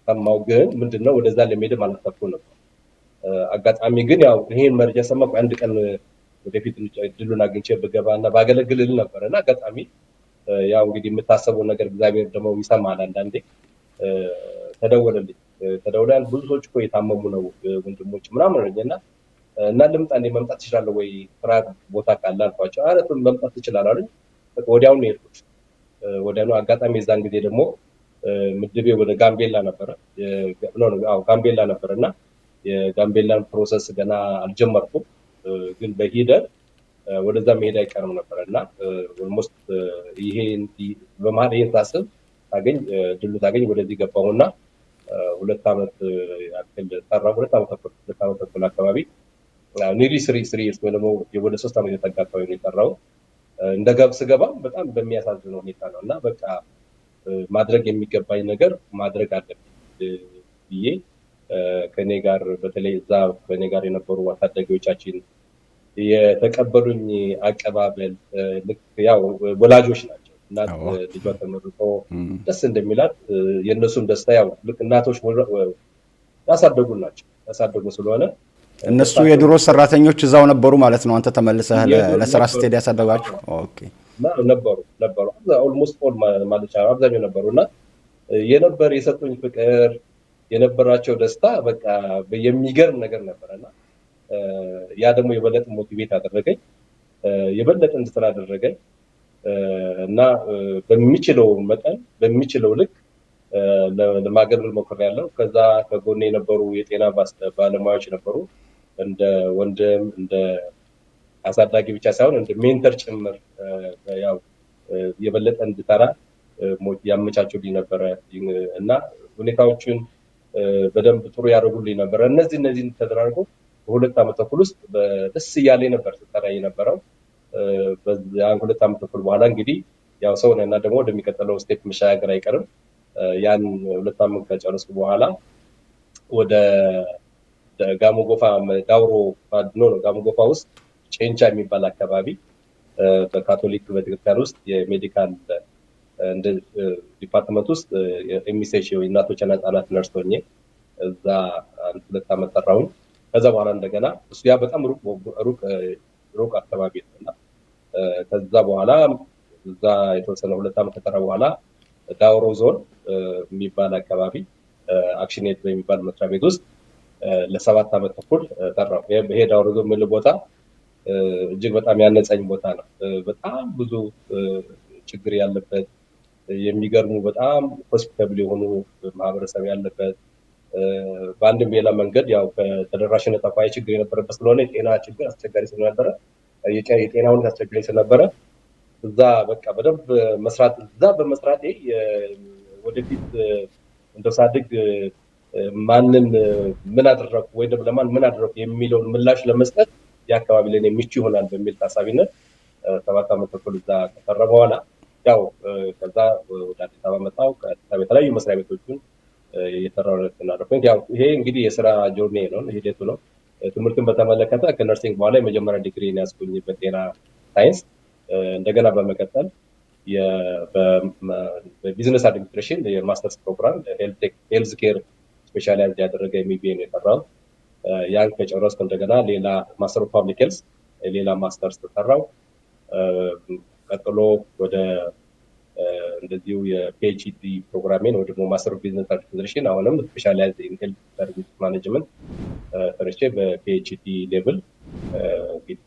ሰማው ግን ምንድነው ወደዛ ለመሄድ አላሰብኩም ነበር። አጋጣሚ ግን ያው ይሄን መረጃ ሰማሁ። አንድ ቀን ወደፊት እድሉን አግኝቼ ብገባና ባገለግልል ነበርና አጋጣሚ ያው እንግዲህ የምታሰበው ነገር እግዚአብሔር ደግሞ ይሰማል። አንዳንዴ ተደውለን ብዙ ሰዎች እኮ የታመሙ ነው ወንድሞች ምናምን አለኝና እና ልምጣ እንደ መምጣት ትችላለህ ወይ ስራ ቦታ ካለ አልኳቸው። ኧረ መምጣት ትችላለህ አሉኝ። ወዲያውኑ ነው የሄድኩት። ወዲያውኑ አጋጣሚ የዛን ጊዜ ደግሞ ምድቤ ወደ ጋምቤላ ነበረ። ጋምቤላ ነበርና የጋምቤላን ፕሮሰስ ገና አልጀመርኩም፣ ግን በሂደት ወደዛ መሄድ አይቀርም ነበርና ኦልሞስት ይሄን በመሀል ይሄን ሳስብ ታገኝ ወደዚህ ገባሁና 2 ዓመት ያክል ሰራሁ። 2 ዓመት ተኩል አካባቢ ኒሪ ስሪ ወይ ደግሞ ወደ 3 ዓመት የተጠጋ አካባቢ ነው የሰራው። ስገባ በጣም በሚያሳዝን ሁኔታ ነው እና በቃ ማድረግ የሚገባኝ ነገር ማድረግ አለብኝ ብዬ ከኔ ጋር በተለይ እዛ ከኔ ጋር የነበሩ ታዳጊዎቻችን የተቀበሉኝ አቀባበል ልክ ያው ወላጆች ናቸው። እናት ልጇ ተመርቆ ደስ እንደሚላት የእነሱም ደስታ ያው ልክ እናቶች ያሳደጉን ናቸው። ያሳደጉ ስለሆነ እነሱ የድሮ ሰራተኞች እዛው ነበሩ ማለት ነው። አንተ ተመልሰህ ለስራ ስትሄድ ያሳደጋችሁ? ኦኬ ነበሩ ኦልሞስት ኦል ማለት ይቻላል አብዛኛው ነበሩና የሰጡኝ ፍቅር የነበራቸው ደስታ በቃ የሚገርም ነገር ነበርና ያ ደግሞ የበለጠ ሞቲቬት አደረገኝ፣ የበለጠ እንድሰራ አደረገኝ እና በሚችለው መጠን በሚችለው ልክ ለማገልገል ሞክሬያለሁ። ከዛ ከጎኔ የነበሩ የጤና ባለሙያዎች ነበሩ፣ እንደ ወንድም እንደ አሳዳጊ ብቻ ሳይሆን እንደ ሜንተር ጭምር ያው የበለጠ እንድሰራ ያመቻቹልኝ ነበረ እና ሁኔታዎችን በደንብ ጥሩ ያደርጉልኝ ነበረ። እነዚህን ተደራርጎ በ2 ዓመት ተኩል ውስጥ ደስ እያለኝ ነበር ስሰራ የነበረው። በዚያን 2 ዓመት ተኩል በኋላ እንግዲህ ያው ሰው ነና ደግሞ ወደሚቀጥለው ስቴፕ መሻገር አይቀርም። ያን 2 ዓመት ከጨረስኩ በኋላ ወደ ጋሞ ጎፋ ውስጥ ጨንቻ የሚባል አካባቢ በካቶሊክ ቤተክርስቲያን ውስጥ የሜዲካል እንደ ዲፓርትመንት ውስጥ ኤምኤስኤች የእናቶችና ህጻናት ነርስ ሆኜ እዛ 2 ዓመት ሰራሁኝ። ከዛ በኋላ እንደገና እሱ ያ በጣም ሩቅ አካባቢ ነውና ከዛ በኋላ እዛ የተወሰነ 2 ዓመት ከሰራ በኋላ ዳውሮ ዞን የሚባል አካባቢ አክሽኔት በሚባል መስሪያ ቤት ውስጥ ለ7 ዓመት ተኩል ሰራሁ። ይሄ ዳውሮ ዞን ምን ቦታ እጅግ በጣም ያነጸኝ ቦታ ነው። በጣም ብዙ ችግር ያለበት የሚገርሙ በጣም ሆስፒታል የሆኑ ማህበረሰብ ያለበት በአንድም ሌላ መንገድ ያው ከተደራሽነት አኳያ ችግር የነበረበት ስለሆነ የጤና ችግር አስቸጋሪ ስለነበረ የጤና ሁኔታ አስቸጋሪ ስለነበረ እዛ በቃ በደንብ መስራት እዛ በመስራቴ ወደፊት እንደሳድግ ማንን ምን አደረኩ ወይ ደግሞ ለማን ምን አደረኩ የሚለውን ምላሽ ለመስጠት የአካባቢ ለኔ ምቹ ይሆናል በሚል ታሳቢነት 7 ዓመት ተኩል እዛ ከሰራ በኋላ ያው ከዛ ወደ አዲስ አበባ መጣሁ። ከአዲስ አበባ የተለያዩ መስሪያ ቤቶችን እየሰራሁ ነበር። ያው ይሄ እንግዲህ የስራ ጆርኒ ነው፣ ሂደቱ ነው። ትምህርትን በተመለከተ ከነርሲንግ በኋላ የመጀመሪያ ዲግሪን ያስኩኝ በጤና ሳይንስ፣ እንደገና በመቀጠል በቢዝነስ አድሚኒስትሬሽን የማስተርስ ፕሮግራም ሄልዝ ኬር ስፔሻላይዝድ ያደረገ ኤምቢኤ ነው የሰራሁት። ያን ከጨረስኩ እንደገና ሌላ ማስተር ኦፍ ፐብሊክ ሄልዝ ሌላ ማስተርስ ተሰራው። ቀጥሎ ወደ እንደዚሁ የፒኤችዲ ፕሮግራሜን ወይ ደግሞ ማስተር ኦፍ ቢዝነስ አድሚኒስትሬሽን አሁንም ስፔሻላይዝድ ኢን ሄልዝ ሰርቪስ ማኔጅመንት ሰርቼ በፒኤችዲ ሌቭል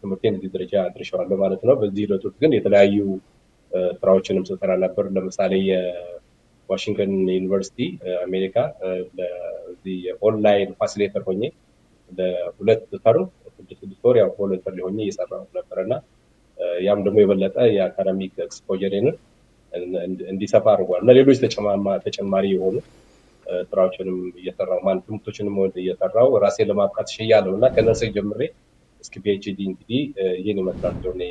ትምህርቴን እዚህ ደረጃ አድርሻለሁ ማለት ነው። በዚህ ሂደት ውስጥ ግን የተለያዩ ስራዎችንም ስሰራ ነበር። ለምሳሌ የዋሽንግተን ዩኒቨርሲቲ አሜሪካ ለዚህ የኦንላይን ፋሲሊቴተር ሆኜ ለሁለት ተርም 6 ወር ያው ቮለንተሪ ሆኜ እየሰራሁ ነበርና ያም ደግሞ የበለጠ የአካዳሚክ ኤክስፖዠርን እንዲሰፋ አድርጓል እና ሌሎች ተጨማሪ የሆኑ ስራዎችንም እየሰራሁ ማለት ትምህርቶችንም እየሰራሁ ራሴን ለማብቃት ችያለሁ እና ከነርሲንግ ጀምሬ እስከ ፒኤችዲ እንግዲህ ይህን ይመስላል ጆርኒ።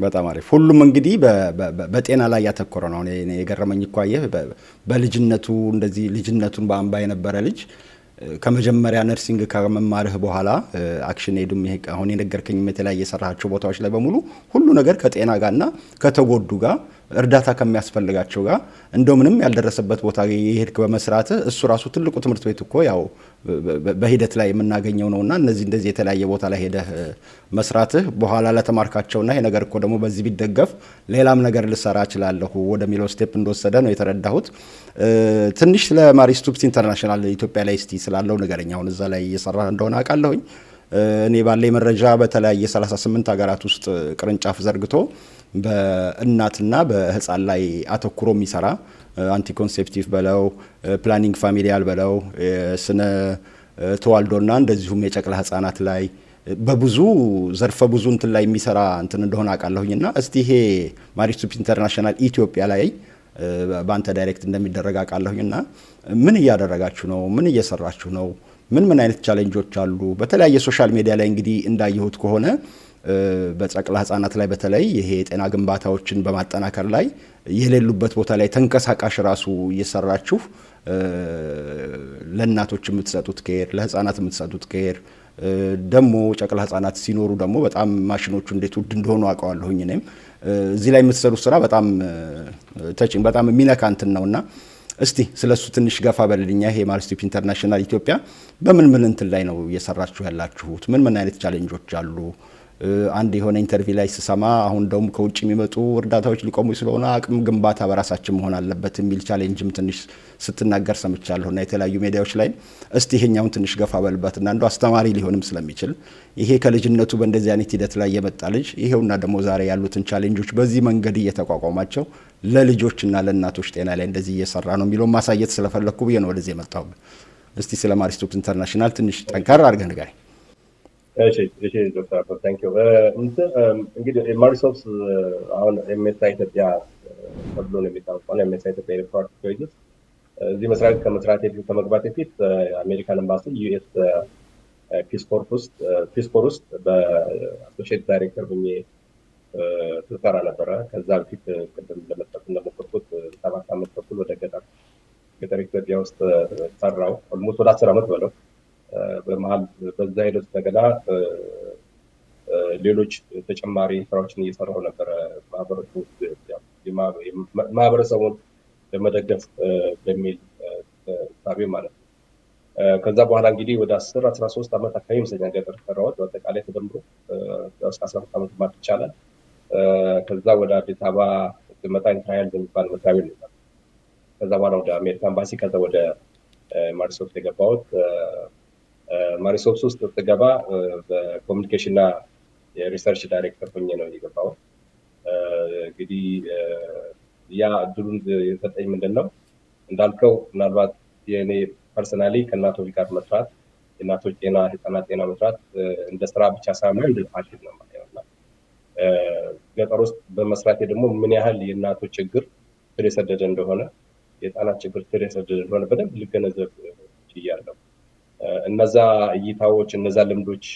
በጣም አሪፍ። ሁሉም እንግዲህ በጤና ላይ ያተኮረ ነው። እኔ የገረመኝ እኮ አየህ በልጅነቱ እንደዚህ ልጅነቱን በአምባ የነበረ ልጅ ከመጀመሪያ ነርሲንግ ከመማርህ በኋላ አክሽን ኤድም ይሄ አሁን የነገርከኝም የተለያየ የሰራቸው ቦታዎች ላይ በሙሉ ሁሉ ነገር ከጤና ጋርና ከተጎዱ ጋር እርዳታ ከሚያስፈልጋቸው ጋር እንደው ምንም ያልደረሰበት ቦታ የሄድክ በመስራት እሱ ራሱ ትልቁ ትምህርት ቤት እኮ ያው በሂደት ላይ የምናገኘው ነውና እንደዚህ የተለያየ ቦታ ላይ ሄደህ መስራትህ በኋላ ለተማርካቸውና ይሄ ነገር እኮ ደግሞ በዚህ ቢደገፍ ሌላም ነገር ልሰራ እችላለሁ ወደሚለው ስቴፕ እንደወሰደ ነው የተረዳሁት። ትንሽ ስለ ማሪስ ቱፕስ ኢንተርናሽናል ኢትዮጵያ ላይ እስቲ ስላለው ንገረኝ። አሁን እዛ ላይ እየሰራ እንደሆነ አውቃለሁኝ። እኔ ባለኝ መረጃ በተለያየ 38 ሀገራት ውስጥ ቅርንጫፍ ዘርግቶ በእናትና በህፃን ላይ አተኩሮ የሚሰራ አንቲኮንሴፕቲቭ በለው ፕላኒንግ ፋሚሊያል በለው ስነ ተዋልዶና እንደዚሁም የጨቅላ ህፃናት ላይ በብዙ ዘርፈ ብዙ እንትን ላይ የሚሰራ እንትን እንደሆነ አውቃለሁኝና እስቲ ይሄ ማሪስ ቱፕስ ኢንተርናሽናል ኢትዮጵያ ላይ በአንተ ዳይሬክት እንደሚደረግ አውቃለሁኝና ምን እያደረጋችሁ ነው? ምን እየሰራችሁ ነው? ምን አይነት ቻሌንጆች አሉ? በተለያየ ሶሻል ሚዲያ ላይ እንግዲህ እንዳየሁት ከሆነ በጨቅላ ህፃናት ላይ በተለይ ይሄ የጤና ግንባታዎችን በማጠናከር ላይ የሌሉበት ቦታ ላይ ተንቀሳቃሽ ራሱ እየሰራችሁ ለእናቶች የምትሰጡት ኬር፣ ለህፃናት የምትሰጡት ኬር ደግሞ ጨቅላ ህፃናት ሲኖሩ ደግሞ በጣም ማሽኖቹ እንዴት ውድ እንደሆኑ አውቀዋለሁኝ። እኔም እዚህ ላይ የምትሰሩት ስራ በጣም ተቺንግ በጣም የሚነካ እንትን ነውና እስቲ ስለሱ ትንሽ ገፋ በልልኛ። ይሄ ማሪስ ቱፕስ ኢንተርናሽናል ኢትዮጵያ በምን እንትን ላይ ነው እየሰራችሁ ያላችሁት? ምን አይነት ቻሌንጆች አሉ? አንድ የሆነ ኢንተርቪው ላይ ስሰማ አሁን ደግሞ ከውጭ የሚመጡ እርዳታዎች ሊቆሙ ስለሆነ አቅም ግንባታ በራሳችን መሆን አለበት የሚል ቻሌንጅም ትንሽ ስትናገር ሰምቻለሁና የተለያዩ ሚዲያዎች ላይ እስቲ ይሄኛውን ትንሽ ገፋ በልበትና እንደው አስተማሪ ሊሆንም ስለሚችል ይሄ ከልጅነቱ በእንደዚህ አይነት ሂደት ላይ የመጣ ልጅ ይሄውና ደግሞ ዛሬ ያሉትን ቻሌንጆች በዚህ መንገድ እየተቋቋማቸው ለልጆችና ለእናቶች ጤና ላይ እንደዚህ እየሰራ ነው የሚለው ማሳየት ስለፈለኩ ብዬ ነው ወደዚህ የመጣው። እስቲ ስለ ማሪስ ቱፕስ ኢንተርናሽናል ትንሽ ጠንካራ አድርገህ ንገረኝ። እሺ ዶክተር አበበ ታንክ ዩ። እንግዲህ ማሪስ ቱፕስ አሁን ኤምኤስአይ ኢትዮጵያ ተብሎ ነው የሚታወቀው። ኤምኤስአይ ኢትዮጵያ ኤሌክትሮኒክ ፕሮጀክት እዚህ ከመግባቴ በፊት አሜሪካን ኤምባሲ ዩኤስ ፒስ ኮር ውስጥ በአሶሺየት ዳይሬክተር ሆኜ ስሰራ ነበረ። ከዛ በፊት ቅድም ለመጥቀስ እንደሞከርኩት 7 ዓመት ተኩል ወደ ገጠር ኢትዮጵያ ውስጥ ሰራው። ኦልሞስት ወደ 10 ዓመት በለው። በመሀል በዛ ሂደት እንደገና ሌሎች ተጨማሪ ስራዎችን እየሰራሁ ነበረ ማህበረሰቡን ለመደገፍ በሚል ሳቢ ማለት ነው። ከዛ በኋላ እንግዲህ ወደ 13 ዓመት አካባቢ ይመስለኛል ገጠር ሰራሁት። በአጠቃላይ ተደምሮ እስከ 12 ዓመት ማለት ይቻላል። ከዛ ወደ አዲስ አበባ ስመጣ ኢንትራያል በሚባል መስሪያ ቤት ነበር። ከዛ በኋላ ወደ አሜሪካ ኤምባሲ፣ ከዛ ወደ ማሪስ ቱፕስ የገባሁት። ማሪስ ቱፕስ ውስጥ ስገባ በኮሚኒኬሽን እና የሪሰርች ዳይሬክተር ሆኜ ነው የገባሁት። እንግዲህ ያ እድሉን የሰጠኝ ምንድን ነው እንዳልከው ምናልባት የእኔ ፐርሰናሊ ከእናቶች ጋር መስራት፣ የእናቶች ጤና፣ ህፃናት ጤና መስራት እንደ ስራ ብቻ ሳይሆን እንደ ፓሽን ነው ማለት ነው። ገጠር ውስጥ በመስራቴ ደግሞ ምን ያህል የእናቶች ችግር ስር የሰደደ እንደሆነ፣ የህፃናት ችግር ስር የሰደደ እንደሆነ በደንብ ልገነዘብ ችያለሁ። እነዛ እይታዎች፣ እነዛ ልምዶች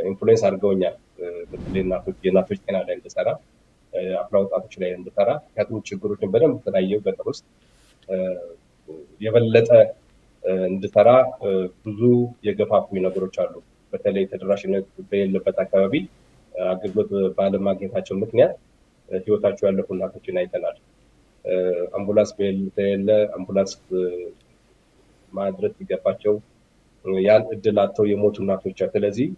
ኢንፍሉዌንስ አድርገውኛል። በተለይ የእናቶች ጤና ላይ እንድሰራ፣ አፍላ ወጣቶች ላይ እንድሰራ። ምክንያቱም ችግሮችን በደንብ ስላየው ገጠር ውስጥ የበለጠ እንድሰራ ብዙ የገፋፉኝ ነገሮች አሉ። በተለይ ተደራሽነት በሌለበት አካባቢ አገልግሎት ባለማግኘታቸው ምክንያት ህይወታቸው ያለፉ እናቶችን አይተናል። አምቡላንስ በሌለ አምቡላንስ ማድረስ ሲገባቸው ያን እድል አጥተው የሞቱ እናቶች። ስለዚህ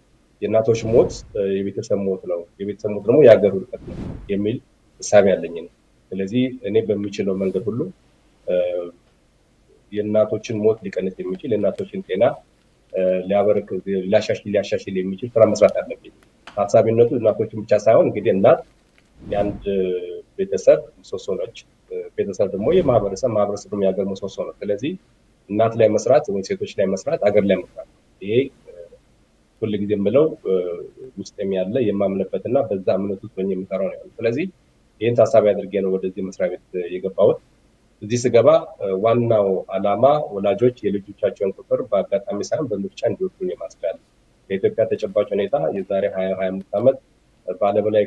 የእናቶች ሞት የቤተሰብ ሞት ነው፣ የቤተሰብ ሞት ደግሞ የሀገር ውድቀት ነው የሚል እሳቤ ያለኝ ነው። ስለዚህ እኔ በሚችለው መንገድ ሁሉ የእናቶችን ሞት ሊቀንስ የሚችል የእናቶችን ጤና ሊያሻሽል የሚችል ስራ መስራት አለብኝ። ታሳቢነቱ እናቶችን ብቻ ሳይሆን እንግዲህ እናት የአንድ ቤተሰብ ምሰሶ ነች። ቤተሰብ ደግሞ የማህበረሰብ ደግሞ የሀገር ምሰሶ ነው። ስለዚህ እናት ላይ መስራት ወይ ሴቶች ላይ መስራት አገር ላይ መስራት ይሄ ሁሉ ጊዜ የምለው ውስጥም ያለ የማምንበትና በዛ እምነት ውስጥ ሆኜ የምሰራው ነው። ስለዚህ ይሄን ታሳቢ አድርጌ ነው ወደዚህ መስሪያ ቤት የገባሁት። እዚህ ስገባ ዋናው ዓላማ ወላጆች የልጆቻቸውን ቁጥር በአጋጣሚ ሳይሆን በምርጫ እንዲወዱ ነው የማስቻል። በኢትዮጵያ ተጨባጭ ሁኔታ የዛሬ 20-25 ዓመት በዓለም ላይ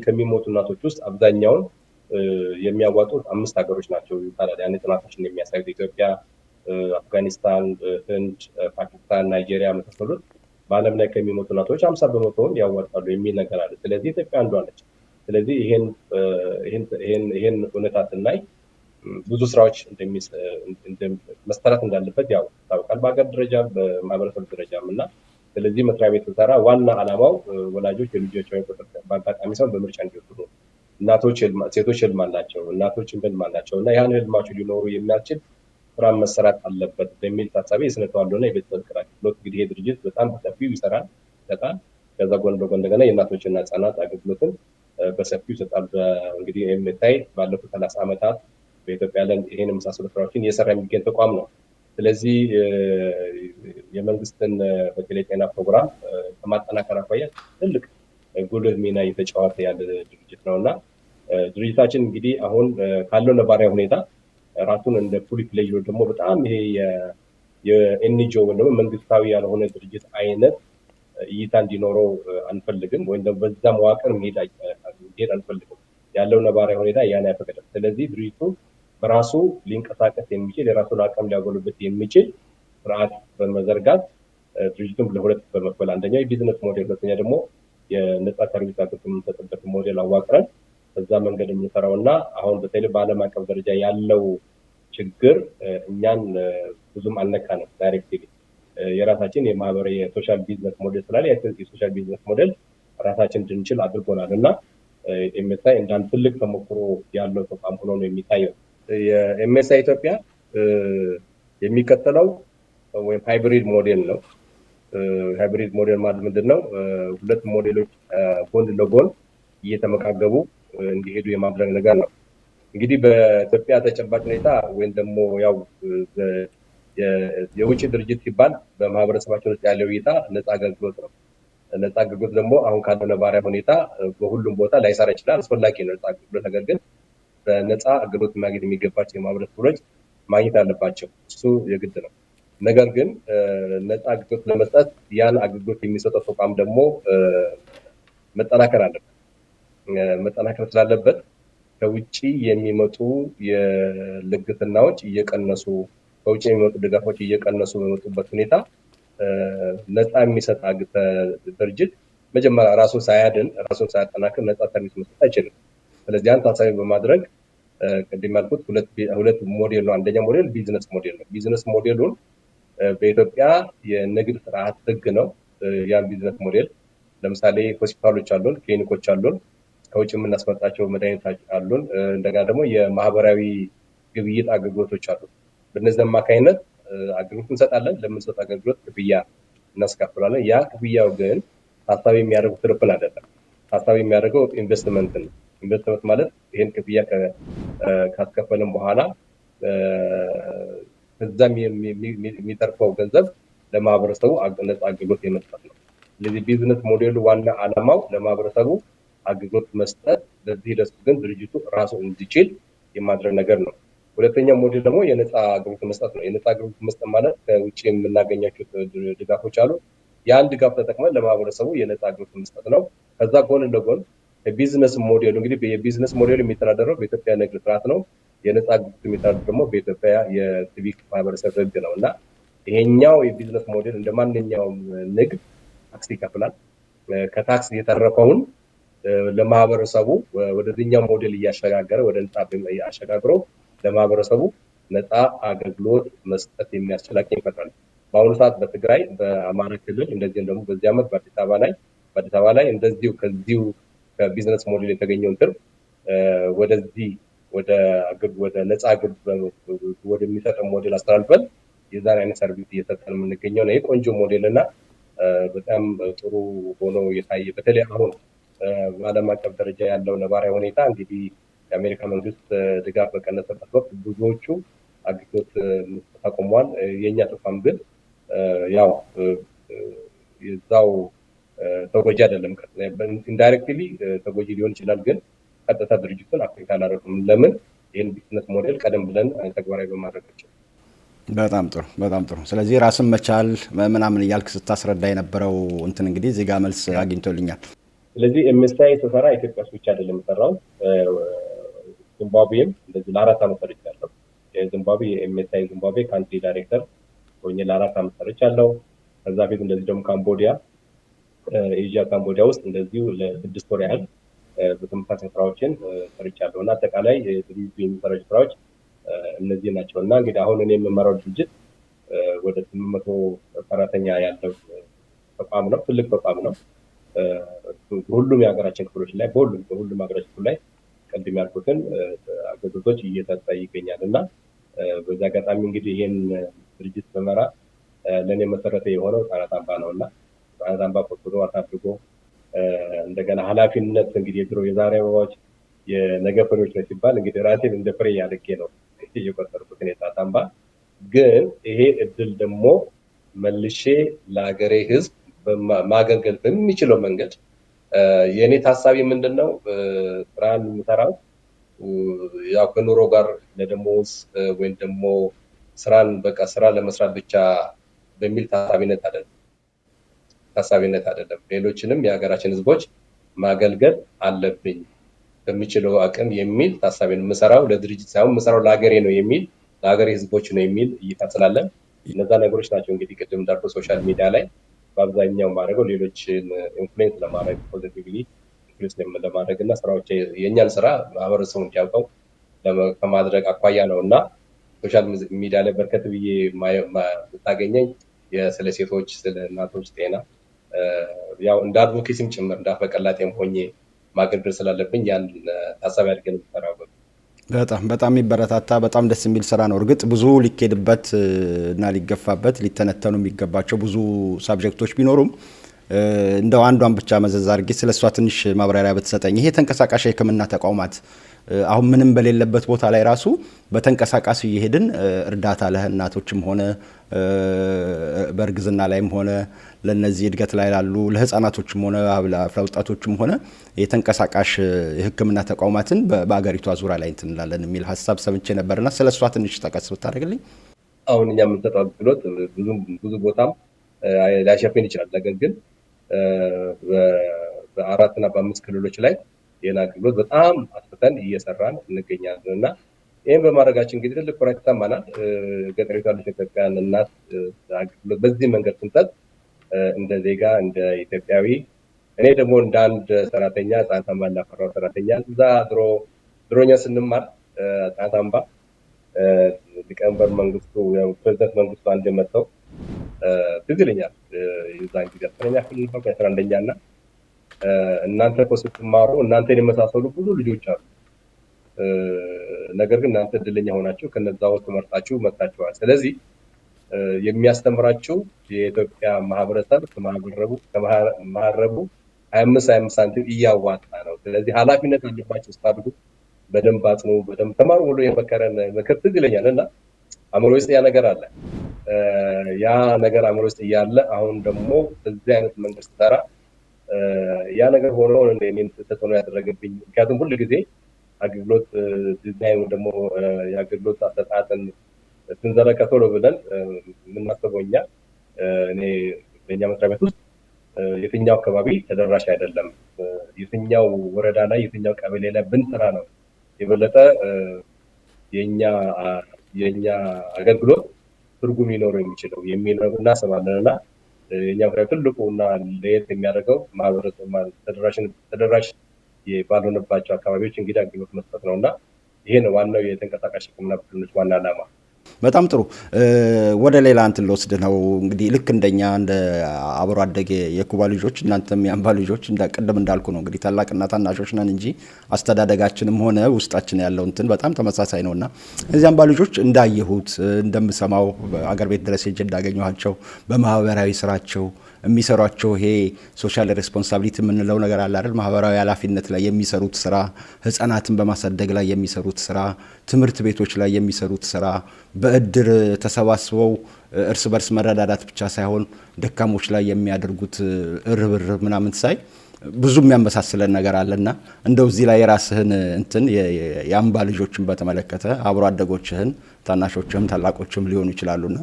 ከሚሞቱ እናቶች ውስጥ አብዛኛውን የሚያዋጡት 5 ሀገሮች ናቸው ይባላል። ያን ጥናቶችን የሚያሳዩት ኢትዮጵያ፣ አፍጋኒስታን፣ ህንድ፣ ፓኪስታን፣ ናይጄሪያ መሳሰሉት በዓለም ላይ ከሚሞቱ እናቶች 50% ያዋጣሉ የሚል ነገር አለ። ስለዚህ ኢትዮጵያ አንዷ ነች። ስለዚህ ይሄን እውነታ ስናይ ብዙ ስራዎች መሰራት እንዳለበት ያው ይታወቃል በሀገር ደረጃ በማህበረሰብ ደረጃም እና ስለዚህ መስሪያ ቤት ስሰራ ዋና ዓላማው ወላጆች የልጆቻቸውን ቁጥር በአጋጣሚ ሳይሆን በምርጫ እንዲወስዱ ነው። ሴቶች ህልም አላቸው፣ እናቶችም ህልም አላቸው እና ያን ህልማቸው ሊኖሩ የሚያስችል ስራ መሰራት አለበት በሚል ታሳቢ የስነ ተዋልዶና የቤተሰብ ክራይ ብሎት እንግዲህ ይሄ ድርጅት በጣም በሰፊው ይሰራል። ከዛ ጎን ለጎን እንደገና የእናቶችና ህጻናት አገልግሎትን በሰፊው ይሰጣል። እንግዲህ ኤምኤስአይ ባለፉት 30 ዓመታት በኢትዮጵያ ላይ ይሄን የመሳሰሉ ስራዎችን እየሰራ የሚገኝ ተቋም ነው። ስለዚህ የመንግስትን በተለይ ጤና ፕሮግራም ከማጠናከር አኳያ ትልቅ ጉልህ ሚና እየተጫወተ ያለ ድርጅት ነው እና ድርጅታችን እንግዲህ አሁን ካለው ነባራዊ ሁኔታ ራሱን እንደ ፑሊት ለይሎ ደግሞ በጣም ይሄ የኤንጂኦ ወይም ደግሞ መንግስታዊ ያልሆነ ድርጅት አይነት እይታ እንዲኖረው አንፈልግም፣ ወይም ደግሞ በዛ መዋቅር መሄድ አንፈልግም። ያለው ነባራዊ ሁኔታ ያን አይፈቅድም። ስለዚህ ድርጅቱ በራሱ ሊንቀሳቀስ የሚችል የራሱን አቅም ሊያጎለብት የሚችል ስርዓት በመዘርጋት ድርጅቱን ለሁለት በመክፈል አንደኛው የቢዝነስ ሞዴል፣ ሁለተኛ ደግሞ የነጻ ሰርቪስ አገልግሎት የምንሰጥበት ሞዴል አዋቅረን በዛ መንገድ የምንሰራው እና አሁን በተለይ በዓለም አቀፍ ደረጃ ያለው ችግር እኛን ብዙም አልነካንም። ዳይሬክትሊ የራሳችን የማህበራዊ የሶሻል ቢዝነስ ሞዴል ስላለ የሶሻል ቢዝነስ ሞዴል ራሳችን እንድንችል አድርጎናል እና ኤምኤስአይ እንዳንድ ትልቅ ተሞክሮ ያለው ተቋም ሆኖ ነው የሚታየው። የኤምኤስአይ ኢትዮጵያ የሚከተለው ወይም ሃይብሪድ ሞዴል ነው። ሃይብሪድ ሞዴል ማለት ምንድን ነው? ሁለት ሞዴሎች ጎን ለጎን እየተመጋገቡ እንዲሄዱ የማድረግ ነገር ነው። እንግዲህ በኢትዮጵያ ተጨባጭ ሁኔታ ወይም ደግሞ ያው የውጭ ድርጅት ሲባል በማህበረሰባችን ውስጥ ያለው እይታ ነፃ አገልግሎት ነው። ነፃ አገልግሎት ደግሞ አሁን ካለው ነባራዊ ሁኔታ በሁሉም ቦታ ላይሰራ ይችላል። አስፈላጊ ነው ነፃ አገልግሎት። ነገር ግን በነፃ አገልግሎት ማግኘት የሚገባቸው የማህበረሰብ ክፍሎች ማግኘት አለባቸው። እሱ የግድ ነው። ነገር ግን ነፃ አገልግሎት ለመስጠት ያን አገልግሎት የሚሰጠው ተቋም ደግሞ መጠናከር አለበት። መጠናከር ስላለበት ከውጭ የሚመጡ የልግስናዎች እየቀነሱ ከውጭ የሚመጡ ድጋፎች እየቀነሱ በመጡበት ሁኔታ ነፃ የሚሰጥ ድርጅት መጀመሪያ ራሱን ሳያድን ራሱን ሳያጠናክር ነፃ ሰርቪስ መስጠት አይችልም። ስለዚህ ያን ታሳቢ በማድረግ ቅድም ያልኩት ሁለት ሞዴል ነው። አንደኛ ሞዴል ቢዝነስ ሞዴል ነው። ቢዝነስ ሞዴሉን በኢትዮጵያ የንግድ ስርዓት ህግ ነው። ያን ቢዝነስ ሞዴል ለምሳሌ ሆስፒታሎች አሉን፣ ክሊኒኮች አሉን፣ ከውጭ የምናስመጣቸው መድኃኒቶች አሉን፣ እንደገና ደግሞ የማህበራዊ ግብይት አገልግሎቶች አሉ። በእነዚህ አማካኝነት አገልግሎት እንሰጣለን። ለምንሰጥ አገልግሎት ክፍያ እናስከፍላለን። ያ ክፍያው ግን ታሳቢ የሚያደርገው ትርፍን አይደለም። ታሳቢ የሚያደርገው ኢንቨስትመንት ነው። ኢንቨስትመንት ማለት ይህን ክፍያ ካስከፈልን በኋላ ከዛም የሚተርፈው ገንዘብ ለማህበረሰቡ ነፃ አገልግሎት የመስጠት ነው። ስለዚህ ቢዝነስ ሞዴሉ ዋና ዓላማው ለማህበረሰቡ አገልግሎት መስጠት፣ ለዚህ ሂደት ግን ድርጅቱ ራሱ እንዲችል የማድረግ ነገር ነው። ሁለተኛው ሞዴል ደግሞ የነፃ አገልግሎት መስጠት ነው። የነፃ አገልግሎት መስጠት ማለት ከውጭ የምናገኛቸው ድጋፎች አሉ። ያን ድጋፍ ተጠቅመን ለማህበረሰቡ የነፃ አገልግሎት መስጠት ነው። ከዛ ጎን ለጎን የቢዝነስ ሞዴሉ እንግዲህ የቢዝነስ ሞዴሉ የሚተዳደረው በኢትዮጵያ ንግድ ስርዓት ነው። የነፃ አገልግሎት የሚተዳደረው ደግሞ በኢትዮጵያ የሲቪክ ማህበረሰብ ህግ ነው እና ይሄኛው የቢዝነስ ሞዴል እንደ ማንኛውም ንግድ ታክስ ይከፍላል። ከታክስ የተረፈውን ለማህበረሰቡ ወደዚህኛው ሞዴል እያሸጋገረ ወደ ነፃ አሸጋግሮ ለማህበረሰቡ ነፃ አገልግሎት መስጠት የሚያስችል አቅም ይፈጥራል። በአሁኑ ሰዓት በትግራይ፣ በአማራ ክልል እንደዚህም ደግሞ በዚህ ዓመት በአዲስ አበባ ላይ እንደዚሁ ከዚሁ ከቢዝነስ ሞዴል የተገኘውን ትርፍ ወደዚህ ወደ ነፃ አገልግሎት ወደሚሰጠው ሞዴል አስተላልፈን የዛን አይነት ሰርቪስ እየሰጠን የምንገኘው ነው። ቆንጆ ሞዴል እና በጣም ጥሩ ሆኖ የታየ በተለይ አሁን በዓለም አቀፍ ደረጃ ያለው ነባራዊ ሁኔታ እንግዲህ የአሜሪካ መንግስት ድጋፍ በቀነሰበት ወቅት ብዙዎቹ አገልግሎት ተቆሟል። የኛ ተቋም ግን ያው የዛው ተጎጂ አይደለም። ኢንዳይሬክትሊ ተጎጂ ሊሆን ይችላል፣ ግን ቀጥታ ድርጅቱን አፍሪካ አላደረጉም። ለምን? ይህን ቢዝነስ ሞዴል ቀደም ብለን ተግባራዊ በማድረጋቸው። በጣም ጥሩ በጣም ጥሩ። ስለዚህ ራስን መቻል ምናምን እያልክ ስታስረዳ የነበረው እንትን እንግዲህ እዚህ ጋር መልስ አግኝቶልኛል። ስለዚህ ኤምኤስአይ ስሰራ ኢትዮጵያ ውስጥ ብቻ አይደለም የሰራው፣ ዚምባብዌም እንደዚህ ለ4 ዓመት ሰርቻለሁ። የዚምባብዌ የኤምኤስአይ ዚምባብዌ ካንትሪ ዳይሬክተር ሆኜ ለ4 ዓመት ሰርቻለሁ። ከዛ ፊት እንደዚህ ደግሞ ካምቦዲያ ኤዥያ ካምቦዲያ ውስጥ እንደዚሁ ለ6 ወር ያህል በተመሳሳይ ስራዎችን ሰርቻለሁ እና አጠቃላይ ድርጅቱ የሚሰራቸው ስራዎች እነዚህ ናቸው። እና እንግዲህ አሁን እኔ የምመራው ድርጅት ወደ 800 ሰራተኛ ያለው ተቋም ነው። ትልቅ ተቋም ነው። ሁሉም የሀገራችን ክፍሎች ላይ በሁሉም ሀገራችን ክፍሎች ላይ ቀድም ያልኩትን አገልግሎቶች እየሰጠ ይገኛል እና በዛ አጋጣሚ እንግዲህ ይሄን ድርጅት በመራ ለእኔ መሰረተ የሆነው ህጻናት አምባ ነው እና ህጻናት አምባ ቆጥሮ አሳድጎ እንደገና ኃላፊነት እንግዲህ የዛሬ አበባዎች የነገ ፍሬዎች ነው ሲባል እንግዲህ ራሴን እንደ ፍሬ ያድርጌ ነው እየቆጠርኩት የህጻናት አምባ። ግን ይሄ እድል ደግሞ መልሼ ለሀገሬ ህዝብ ማገልገል በሚችለው መንገድ የእኔ ታሳቢ ምንድን ነው? ስራን የምሰራው ያው ከኑሮ ጋር ለደሞዝ ወይም ደግሞ ስራን በቃ ስራ ለመስራት ብቻ በሚል ታሳቢነት አይደለም። ሌሎችንም የሀገራችን ህዝቦች ማገልገል አለብኝ በሚችለው አቅም የሚል ታሳቢ ነው የምሰራው። ለድርጅት ሳይሆን የምሰራው ለሀገሬ ነው የሚል ለሀገሬ ህዝቦች ነው የሚል እይታ ስላለን እነዛ ነገሮች ናቸው እንግዲህ ቅድም እንዳልኩ ሶሻል ሚዲያ ላይ በአብዛኛው ማድረገው ሌሎችን ኢንፍሉዌንስ ለማድረግ ፖዚቲቭሊ ኢንፍሉዌንስ ለማድረግ እና ስራዎች የእኛን ስራ ማህበረሰቡ እንዲያውቀው ከማድረግ አኳያ ነው እና ሶሻል ሚዲያ ላይ በርከት ብዬ ብታገኘኝ ስለ ሴቶች፣ ስለ እናቶች ጤና ያው እንደ አድቮኬሲም ጭምር እንዳፈቀላጤም ሆኜ ማገልገል ስላለብኝ ያን ታሳቢ አድርገን የምሰራው። በጣም በጣም የሚበረታታ በጣም ደስ የሚል ስራ ነው። እርግጥ ብዙ ሊኬድበት እና ሊገፋበት ሊተነተኑ የሚገባቸው ብዙ ሳብጀክቶች ቢኖሩም እንደው አንዷን ብቻ መዘዝ አድርጌ ስለሷ ትንሽ ማብራሪያ ብትሰጠኝ። ይሄ ተንቀሳቃሽ የሕክምና ተቋማት አሁን ምንም በሌለበት ቦታ ላይ ራሱ በተንቀሳቃሽ እየሄድን እርዳታ ለእናቶችም ሆነ በእርግዝና ላይም ሆነ ለነዚህ እድገት ላይ ላሉ ለህፃናቶችም ሆነ ለአፍላ ወጣቶችም ሆነ የተንቀሳቃሽ የሕክምና ተቋማትን በአገሪቷ ዙሪያ ላይ እንትንላለን የሚል ሀሳብ ሰምቼ ነበርና ስለሷ ትንሽ ጠቀስ ብታደርግልኝ። አሁን እኛ የምንሰጠው አገልግሎት ብዙ ቦታም ሊያሸፍን ይችላል። ነገር ግን በ4 እና በ5 ክልሎች ላይ ይህን አገልግሎት በጣም አስፍተን እየሰራን እንገኛለን እና ይህም በማድረጋችን እንግዲህ ትልቅ ኩራት ይሰማናል። ገጠሪቷ ኢትዮጵያን እናት አገልግሎት በዚህ መንገድ ስንሰጥ እንደ ዜጋ እንደ ኢትዮጵያዊ እኔ ደግሞ እንደ አንድ ሰራተኛ ህጻናት አምባ እንዳፈራው ሰራተኛ እዛ ድሮኛ ስንማር ህጻናት አምባ ሊቀመንበር መንግስቱ ፕሬዝዳንት መንግስቱ አንድ መጥተው ትዝ ይለኛል። የዛን ጊዜ 10ኛ ክፍል 11ኛ እና እናንተ እኮ ስትማሩ እናንተን የመሳሰሉ ብዙ ልጆች አሉ፣ ነገር ግን እናንተ እድለኛ ሆናችሁ ከነዛ ውስጥ መርጣችሁ መጥታችኋል። ስለዚህ የሚያስተምራችሁ የኢትዮጵያ ማህበረሰብ ከማህበረቡ 25 ሳንቲም እያዋጣ ነው። ስለዚህ ኃላፊነት አለባችሁ ስታድጉ በደንብ አጽኑ፣ በደንብ ተማሩ ብሎ የመከረን ምክር ትዝ ይለኛል እና አእምሮ ውስጥ ያ ነገር አለ። ያ ነገር አእምሮ ውስጥ እያለ አሁን ደግሞ በዚህ አይነት መንገድ ስትሰራ ያ ነገር ሆኖ እኔን ተጽዕኖ ያደረገብኝ። ምክንያቱም ሁሉ ጊዜ አገልግሎት ዲዛይን ደግሞ የአገልግሎት አሰጣጥን ስንዘረጋ ቶሎ ብለን የምናስበው እኔ በእኛ መስሪያ ቤት ውስጥ የትኛው አካባቢ ተደራሽ አይደለም፣ የትኛው ወረዳ ላይ የትኛው ቀበሌ ላይ ብንሰራ ነው የበለጠ የኛ አገልግሎት ትርጉም ሊኖረው የሚችለው የሚለው እናስባለን እና የኛ መስሪያ ቤት ትልቁ እና ለየት የሚያደርገው ማህበረሰብ ተደራሽ ባልሆነባቸው አካባቢዎች እንግዲህ አገልግሎት መስጠት ነው እና ይሄ ነው ዋናው የተንቀሳቃሽ ሕክምና ቡድኖች ዋና ዓላማ። በጣም ጥሩ። ወደ ሌላ እንትን ልወስድ ነው እንግዲህ ልክ እንደኛ እንደ አብሮ አደግ የኩባ ልጆች እናንተም የአምባ ልጆች ቅድም እንዳልኩ ነው እንግዲህ ታላቅና ታናሾች ነን እንጂ አስተዳደጋችንም ሆነ ውስጣችን ያለው እንትን በጣም ተመሳሳይ ነውና እዚህ አምባ ልጆች እንዳየሁት እንደምሰማው አገር ቤት ድረስ ሄጄ እንዳገኘኋቸው በማህበራዊ ስራቸው የሚሰሯቸው ይሄ ሶሻል ሬስፖንሲቢሊቲ የምንለው ነገር አለ አይደል? ማህበራዊ ኃላፊነት ላይ የሚሰሩት ስራ፣ ህፃናትን በማሳደግ ላይ የሚሰሩት ስራ፣ ትምህርት ቤቶች ላይ የሚሰሩት ስራ፣ በእድር ተሰባስበው እርስ በርስ መረዳዳት ብቻ ሳይሆን ደካሞች ላይ የሚያደርጉት ርብርብ ምናምን ሳይ ብዙ የሚያመሳስለን ነገር አለና እንደው እዚህ ላይ የራስህን እንትን የአምባ ልጆችን በተመለከተ አብሮ አደጎችህን ታናሾችህም ታላቆችህም ሊሆኑ ይችላሉና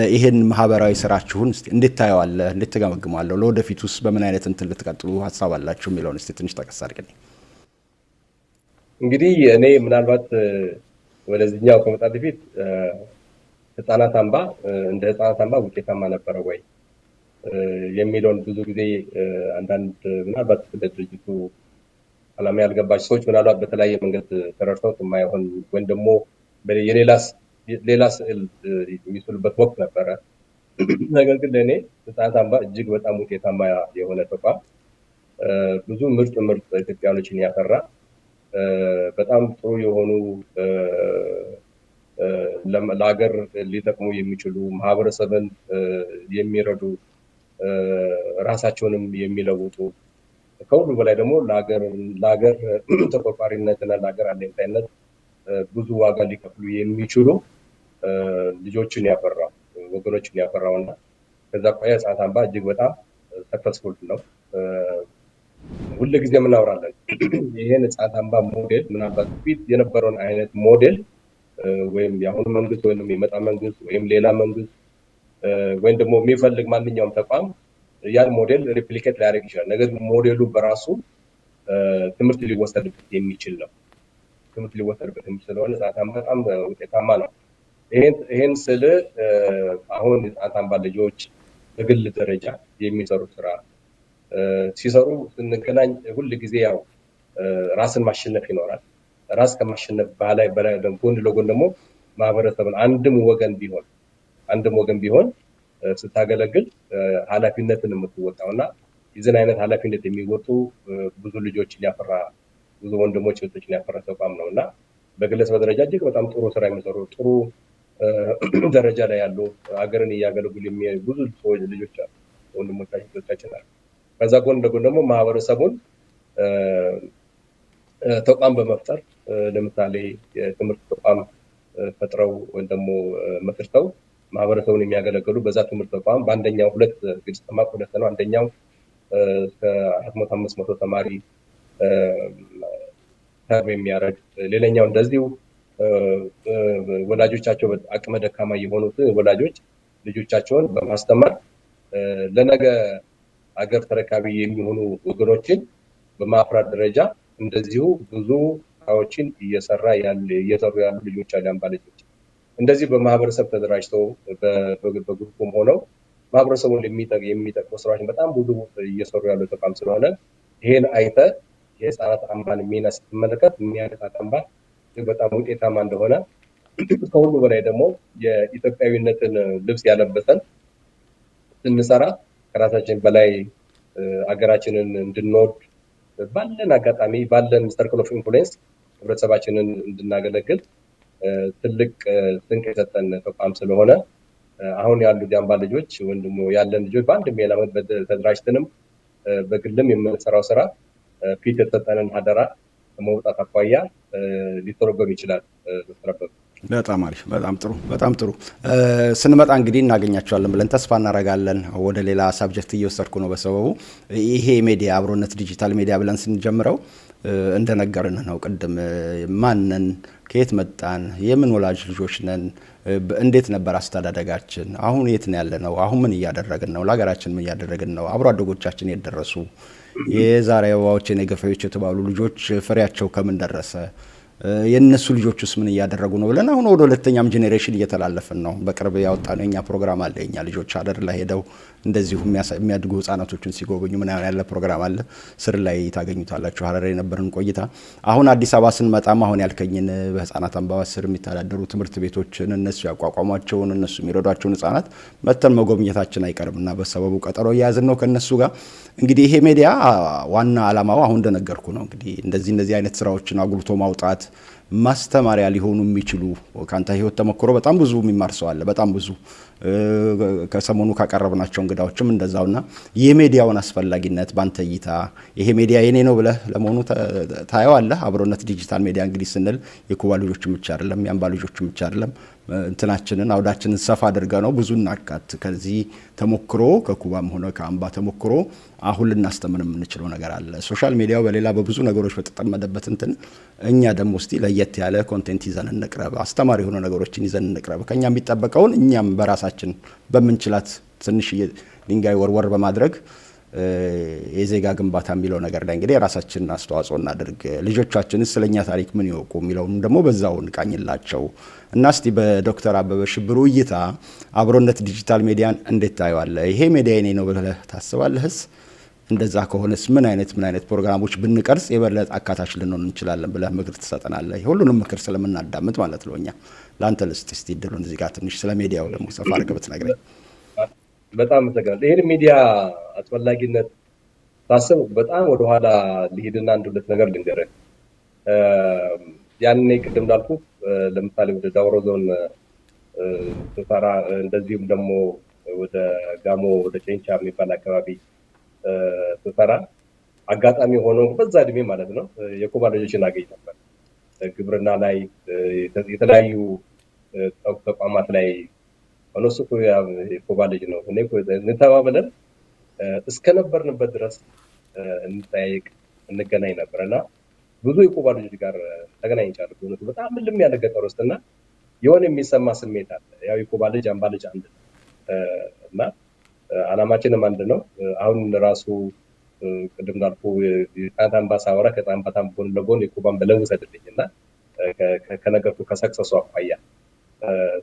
ይሄን ማህበራዊ ስራችሁን እንዴት ታየዋለህ? እንዴት ተገመግማለህ? ለወደፊቱስ በምን አይነት እንትን ልትቀጥሉ ሀሳብ አላችሁ የሚለውን እስቲ ትንሽ ጠቀስ አድርገኝ። እንግዲህ እኔ ምናልባት ወደዚህኛው ከመጣት በፊት ህፃናት አምባ እንደ ህፃናት አምባ ውጤታማ ነበረ ወይ የሚለውን ብዙ ጊዜ አንዳንድ ምናልባት ለድርጅቱ ዓላማ ያልገባቸው ሰዎች ምናልባት በተለያየ መንገድ ተረድተው የማይሆን ወይም ደግሞ ሌላ ስዕል የሚስሉበት ወቅት ነበረ። ነገር ግን ለእኔ ህፃናት አምባ እጅግ በጣም ውጤታማ የሆነ ተቋም ብዙ ምርጥ ኢትዮጵያኖችን ያፈራ በጣም ጥሩ የሆኑ ለሀገር ሊጠቅሙ የሚችሉ ማህበረሰብን የሚረዱ ራሳቸውንም የሚለውጡ ከሁሉ በላይ ደግሞ ለሀገር ተቆርቋሪነትና ለሀገር አለኝታይነት ብዙ ዋጋ ሊከፍሉ የሚችሉ ልጆችን ያፈራው ወገኖችን ያፈራውና ከዛ ቆያ ህፃናት አምባ እጅግ በጣም ሰክሰስፉል ነው። ሁሉ ጊዜ እናወራለን ይሄን ህፃናት አምባ ሞዴል ምናልባት ፊት የነበረውን አይነት ሞዴል ወይም የአሁኑ መንግስት ወይም የመጣ መንግስት ወይም ሌላ መንግስት ወይም ደግሞ የሚፈልግ ማንኛውም ተቋም ያን ሞዴል ሪፕሊኬት ሊያደርግ ይችላል። ነገር ግን ሞዴሉ በራሱ ትምህርት ሊወሰድበት የሚችል ነው። ትምህርት ሊወሰድበት የሚችል ስለሆነ ህፃናት አምባ በጣም ውጤታማ ነው። ይሄን ስል አሁን ህፃናት አምባ ልጆች በግል ደረጃ የሚሰሩት ስራ ሲሰሩ ስንገናኝ ሁል ጊዜ ያው ራስን ማሸነፍ ይኖራል። ራስ ከማሸነፍ በላይ ጎን ለጎን ደግሞ ማህበረሰብን አንድም ወገን ቢሆን ስታገለግል ኃላፊነትን የምትወጣውና የዚህን አይነት ኃላፊነት የሚወጡ ብዙ ልጆችን ያፈራ ብዙ ወንድሞች እህቶችን ያፈራ ተቋም ነውና በግለሰብ ደረጃ እጅግ በጣም ጥሩ ስራ የሚሰሩ ጥሩ ደረጃ ላይ ያሉ ሀገርን እያገለግሉ ብዙ ሰዎች ልጆች አሉ፣ ወንድሞቻችን እህቶቻችን አሉ። ከዛ ጎን ለጎን ደግሞ ማህበረሰቡን ተቋም በመፍጠር ለምሳሌ የትምህርት ተቋም ፈጥረው ወይም ደግሞ መስርተው ማህበረሰቡን የሚያገለግሉ በዛ ትምህርት ተቋም በአንደኛው ሁለት ግልጽ ተማቅ ሁለት ነው። አንደኛው እስከ 400-500 ተማሪ ተርብ የሚያደርግ ሌላኛው እንደዚሁ ወላጆቻቸው አቅመ ደካማ የሆኑት ወላጆች ልጆቻቸውን በማስተማር ለነገ አገር ተረካቢ የሚሆኑ ወገኖችን በማፍራት ደረጃ እንደዚሁ ብዙ ስራዎችን እየሰሩ ያሉ ልጆች አሉ። አምባ ልጆች እንደዚህ በማህበረሰብ ተደራጅተው በግሩፕም ሆነው ማህበረሰቡን የሚጠቅሙ ስራዎችን በጣም ብዙ እየሰሩ ያሉ ተቋም ስለሆነ ይሄን አይተ የህፃናት አምባን ሚና ስትመለከት ህፃናት አምባ በጣም ውጤታማ እንደሆነ ከሁሉ በላይ ደግሞ የኢትዮጵያዊነትን ልብስ ያለበሰን ስንሰራ ከራሳችን በላይ አገራችንን እንድንወድ ባለን አጋጣሚ ባለን ሰርክል ኦፍ ኢንፍሉዌንስ ህብረተሰባችንን እንድናገለግል ትልቅ ስንቅ የሰጠን ተቋም ስለሆነ አሁን ያሉ የአምባ ልጆች ወይም ደግሞ ያለን ልጆች በአንድም ሌላ መንገድ ተደራጅተንም በግልም የምንሰራው ስራ ፊት የተሰጠንን አደራ መውጣት አኳያ ሊተረጎም ይችላል። በጣም አሪፍ፣ በጣም ጥሩ። ስንመጣ እንግዲህ እናገኛቸዋለን ብለን ተስፋ እናደርጋለን። ወደ ሌላ ሳብጀክት እየወሰድኩ ነው በሰበቡ ይሄ ሚዲያ አብሮነት ዲጂታል ሚዲያ ብለን ስንጀምረው እንደነገርን ነው ቅድም ማንነን፣ ከየት መጣን፣ የምን ወላጅ ልጆች ነን፣ እንዴት ነበር አስተዳደጋችን፣ አሁን የት ነው ያለነው፣ አሁን ምን እያደረግን ነው፣ ለሀገራችን ምን እያደረግን ነው፣ አብሮ አደጎቻችን የት ደረሱ፣ የዛሬ አበባዎች የነገ ፍሬዎች የተባሉ ልጆች ፍሬያቸው ከምን ደረሰ፣ የነሱ ልጆችስ ምን እያደረጉ ነው ብለን አሁን ወደ ሁለተኛም ጄኔሬሽን እየተላለፍን ነው። በቅርብ ያወጣነው የኛ ፕሮግራም አለ። የኛ ልጆች ሀረር ላይ ሄደው እንደዚሁ የሚያድጉ ህጻናቶችን ሲጎበኙ ምን ያለ ፕሮግራም አለ። ስር ላይ ታገኙታላችሁ። ሀረር የነበረን ቆይታ። አሁን አዲስ አበባ ስንመጣም አሁን ያልከኝን በህፃናት አምባ ስር የሚተዳደሩ ትምህርት ቤቶችን እነሱ ያቋቋሟቸውን እነሱ የሚረዷቸውን ህጻናት መተን መጎብኘታችን አይቀርምና በሰበቡ ቀጠሮ እያያዝን ነው ከነሱ ጋር። እንግዲህ ይሄ ሚዲያ ዋና አላማው አሁን እንደነገርኩ ነው። እንግዲህ እንደዚህ አይነት ስራዎችን አጉልቶ ማውጣት ማስተማሪያ ሊሆኑ የሚችሉ ካንተ ህይወት ተሞክሮ በጣም ብዙ የሚማር ሰው አለ። በጣም ብዙ ከሰሞኑ ካቀረብናቸው እንግዳዎችም እንደዛውና የሚዲያውን አስፈላጊነት ባንተ እይታ ይሄ ሚዲያ የኔ ነው ብለህ ለመሆኑ ታየዋለህ? አብሮነት ዲጂታል ሚዲያ እንግዲህ ስንል የኩባ ልጆችም ብቻ አይደለም፣ የአምባ ልጆችም ብቻ አይደለም። እንትናችንን አውዳችንን ሰፋ አድርገ ነው ብዙ እናካት ከዚህ ተሞክሮ ከኩባም ሆነ ከአምባ ተሞክሮ አሁን ልናስተምር የምንችለው ነገር አለ። ሶሻል ሚዲያው በሌላ በብዙ ነገሮች በተጠመደበት እንትን እኛ ደግሞ እስቲ ለየት ያለ ኮንቴንት ይዘን እንቅረብ፣ አስተማሪ የሆኑ ነገሮችን ይዘን እንቅረብ። ከኛ የሚጠበቀውን እኛም በራሳችን በምንችላት ትንሽ ድንጋይ ወርወር በማድረግ የዜጋ ግንባታ የሚለው ነገር ላይ እንግዲህ የራሳችንን አስተዋጽኦ እናድርግ። ልጆቻችን ስለኛ ታሪክ ምን ይወቁ የሚለውን ደግሞ በዛው እንቃኝላቸው እና እስቲ በዶክተር አበበ ሽብሩ እይታ አብሮነት ዲጂታል ሚዲያን እንዴት ታየዋለህ? ይሄ ሚዲያ የኔ ነው ብለህ ታስባለህስ? እንደዛ ከሆነስ ምን አይነት ፕሮግራሞች ብንቀርጽ የበለጠ አካታች ልንሆን እንችላለን ብለህ ምክር ትሰጠናለህ? ሁሉንም ምክር ስለምናዳምጥ ማለት ነው። እኛ ለአንተ ልስጥ እስቲ እድሉን እዚህ ጋር ትንሽ ስለ ሚዲያው ደግሞ ሰፋ አድርገህ ብትነግረኝ። በጣም አመሰግናለሁ። ይሄን ሚዲያ አስፈላጊነት ሳስብ በጣም ወደኋላ ሊሄድና አንድ ሁለት ነገር ልንገርህ። ያኔ ቅድም እንዳልኩት ለምሳሌ ወደ ዳውሮ ዞን ስሰራ እንደዚሁም ደግሞ ወደ ጋሞ ወደ ጨንቻ የሚባል አካባቢ ስሰራ አጋጣሚ ሆኖ በዛ እድሜ ማለት ነው የኩባ ልጆችን አገኝ ነበር። ግብርና ላይ የተለያዩ ተቋማት ላይ እነሱ የኩባ ልጅ ነው እኔ እንተባበለን እስከነበርንበት ድረስ እንጠያይቅ እንገናኝ ነበርና ብዙ የኩባ ልጆች ጋር ተገናኝቻለሁ። በእውነቱ በጣም ልም ያለ ገጠር ውስጥና የሆነ የሚሰማ ስሜት አለ። ያው የኩባ ልጅ አምባ ልጅ አንድ ነው እና አላማችንም አንድ ነው። አሁን ራሱ ቅድም እንዳልኩ የጣንት አምባ ሳወራ ከጣንት አምባ ጎን ለጎን የኩባን በለውስ አይደለኝና ከነገርኩ ከሰክሰሱ አኳያ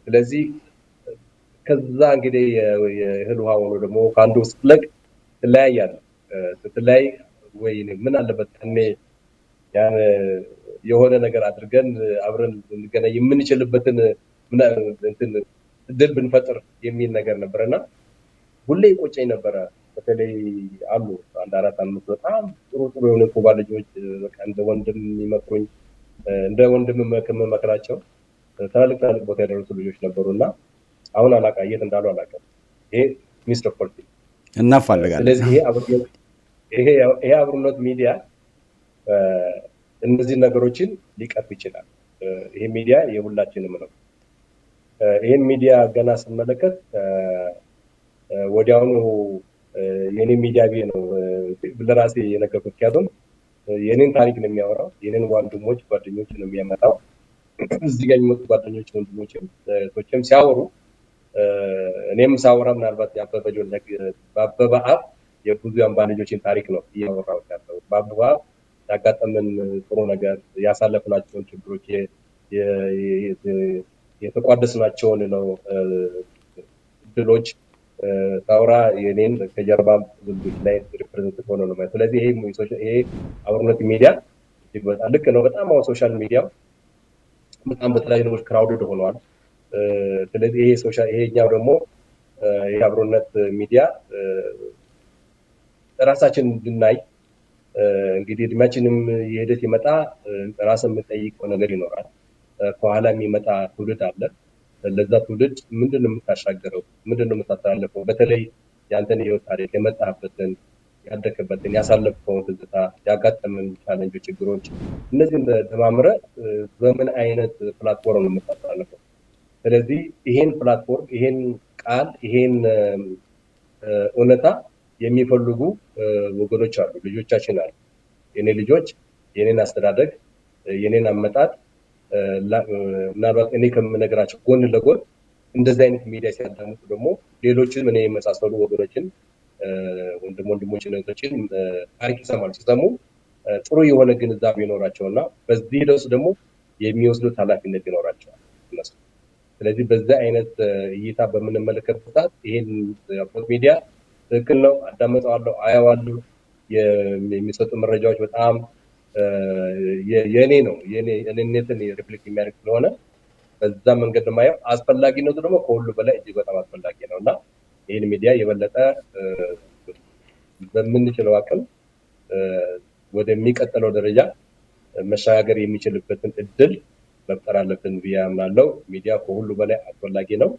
ስለዚህ ከዛ እንግዲህ የእህል ውሃ ሆኖ ደግሞ ከአንዱ ስትለቅ ትለያያለህ። ስትለያይ ወይ ምን አለበት እኔ ያን የሆነ ነገር አድርገን አብረን ልንገናኝ የምንችልበትን እንትን እድል ብንፈጥር የሚል ነገር ነበርና ሁሌ ይቆጨኝ ነበረ። በተለይ አሉ አንድ አራት አምስት በጣም ጥሩ የሆኑ ኩባ ልጆች በቃ እንደ ወንድም የሚመክሩኝ እንደ ወንድም መክራቸው ትላልቅ ቦታ ያደረሱ ልጆች ነበሩና አሁን አላውቅም የት እንዳሉ አላውቅም። ይሄ ሚስተር ፖርቲ እናፋልጋለን። ስለዚህ ይሄ አብሮነት ሚዲያ እነዚህ ነገሮችን ሊቀርብ ይችላል። ይሄ ሚዲያ የሁላችንም ነው። ይሄን ሚዲያ ገና ስንመለከት ወዲያውኑ የኔ ሚዲያ ቤ ነው ለራሴ የነገርኩት። ምክንያቱም የኔን ታሪክ ነው የሚያወራው፣ የኔን ወንድሞች ጓደኞች ነው የሚያመጣው። እዚህ ጋር የሚመጡ ጓደኞች ወንድሞችም ቶችም ሲያወሩ እኔም ሳወራ ምናልባት በአበበ አብ የብዙ የአምባ ልጆችን ታሪክ ነው እያወራሁት ያለው። በአበበ አብ ያጋጠምን ጥሩ ነገር ያሳለፍናቸውን ችግሮች የተቋደስናቸውን ነው ድሎች ሳውራ የኔን ከጀርባ ልጆች ላይ ሪፕሬዘንት ሆኖ ነው ማለት። ስለዚህ ይሄ አብሮነት ሚዲያ እጅግ በጣም ልክ ነው። በጣም አሁን ሶሻል ሚዲያ በጣም በተለያዩ ነገሮች ክራውድድ ሆኗል። ስለዚህ ይሄኛው ደግሞ ይሄ አብሮነት ሚዲያ ራሳችን እንድናይ እንግዲህ እድሜያችንም የሄደት ይመጣ ራስን የምጠይቀው ነገር ይኖራል። ከኋላ የሚመጣ ትውልድ አለ። ለዛ ትውልድ ምንድነው የምታሻገረው? ምንድነው የምታስተላልፈው? በተለይ ያንተን ህይወት ታሪክ የመጣህበትን ያደከበትን ያሳለፍከውን ትዝታ ያጋጠምን ቻሌንጆች፣ ችግሮች እነዚህን ተማምረህ በምን አይነት ፕላትፎርም ነው የምታስተላልፈው? ስለዚህ ይሄን ፕላትፎርም ይሄን ቃል ይሄን እውነታ የሚፈልጉ ወገኖች አሉ፣ ልጆቻችን አሉ። የኔ ልጆች የኔን አስተዳደግ የኔን አመጣጥ ምናልባት እኔ ከምነግራቸው ጎን ለጎን እንደዚህ አይነት ሚዲያ ሲያዳምጡ ደግሞ ሌሎችም እኔ የመሳሰሉ ወገኖችን ወንድሞችን እህቶችን ታሪክ ይሰማሉ። ሲሰሙ ጥሩ የሆነ ግንዛቤ ይኖራቸውና በዚህ ሂደት ደግሞ የሚወስዱት ኃላፊነት ይኖራቸዋል እነሱ። ስለዚህ በዛ አይነት እይታ በምንመለከት ሰዓት ይሄን አብሮነት ሚዲያ ትክክል ነው፣ አዳምጠዋለሁ፣ አያዋለሁ። የሚሰጡ መረጃዎች በጣም የኔ ነው የኔነትን ሪፍሌክት የሚያደርግ ስለሆነ በዛ መንገድ ነው የማየው። አስፈላጊነቱ ደግሞ ከሁሉ በላይ እጅግ በጣም አስፈላጊ ነው እና ይህን ሚዲያ የበለጠ በምንችለው አቅም ወደሚቀጥለው ደረጃ መሻገር የሚችልበትን እድል መፍጠር አለብን ብዬ አምናለሁ። ሚዲያ ከሁሉ በላይ አስፈላጊ ነው።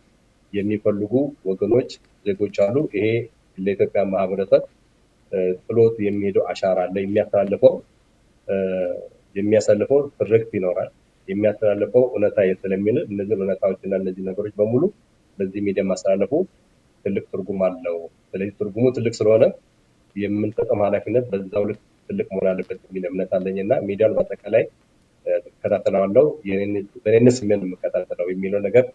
የሚፈልጉ ወገኖች፣ ዜጎች አሉ። ይሄ ለኢትዮጵያ ማህበረሰብ ጥሎት የሚሄደው አሻራ አለ። የሚያሳልፈው ትርክት ይኖራል። የሚያስተላልፈው እውነታ ስለሚል እነዚህ እውነታዎችና እነዚህ ነገሮች በሙሉ በዚህ ሚዲያ ማስተላለፉ ትልቅ ትርጉም አለው። ስለዚህ ትርጉሙ ትልቅ ስለሆነ የምንጠቀም ኃላፊነት በዛው ልክ ትልቅ መሆን አለበት የሚል እምነት አለኝና ሚዲያን በአጠቃላይ እከታተለዋለሁ። በእኔነት ስሜት የምከታተለው የሚለው ነገር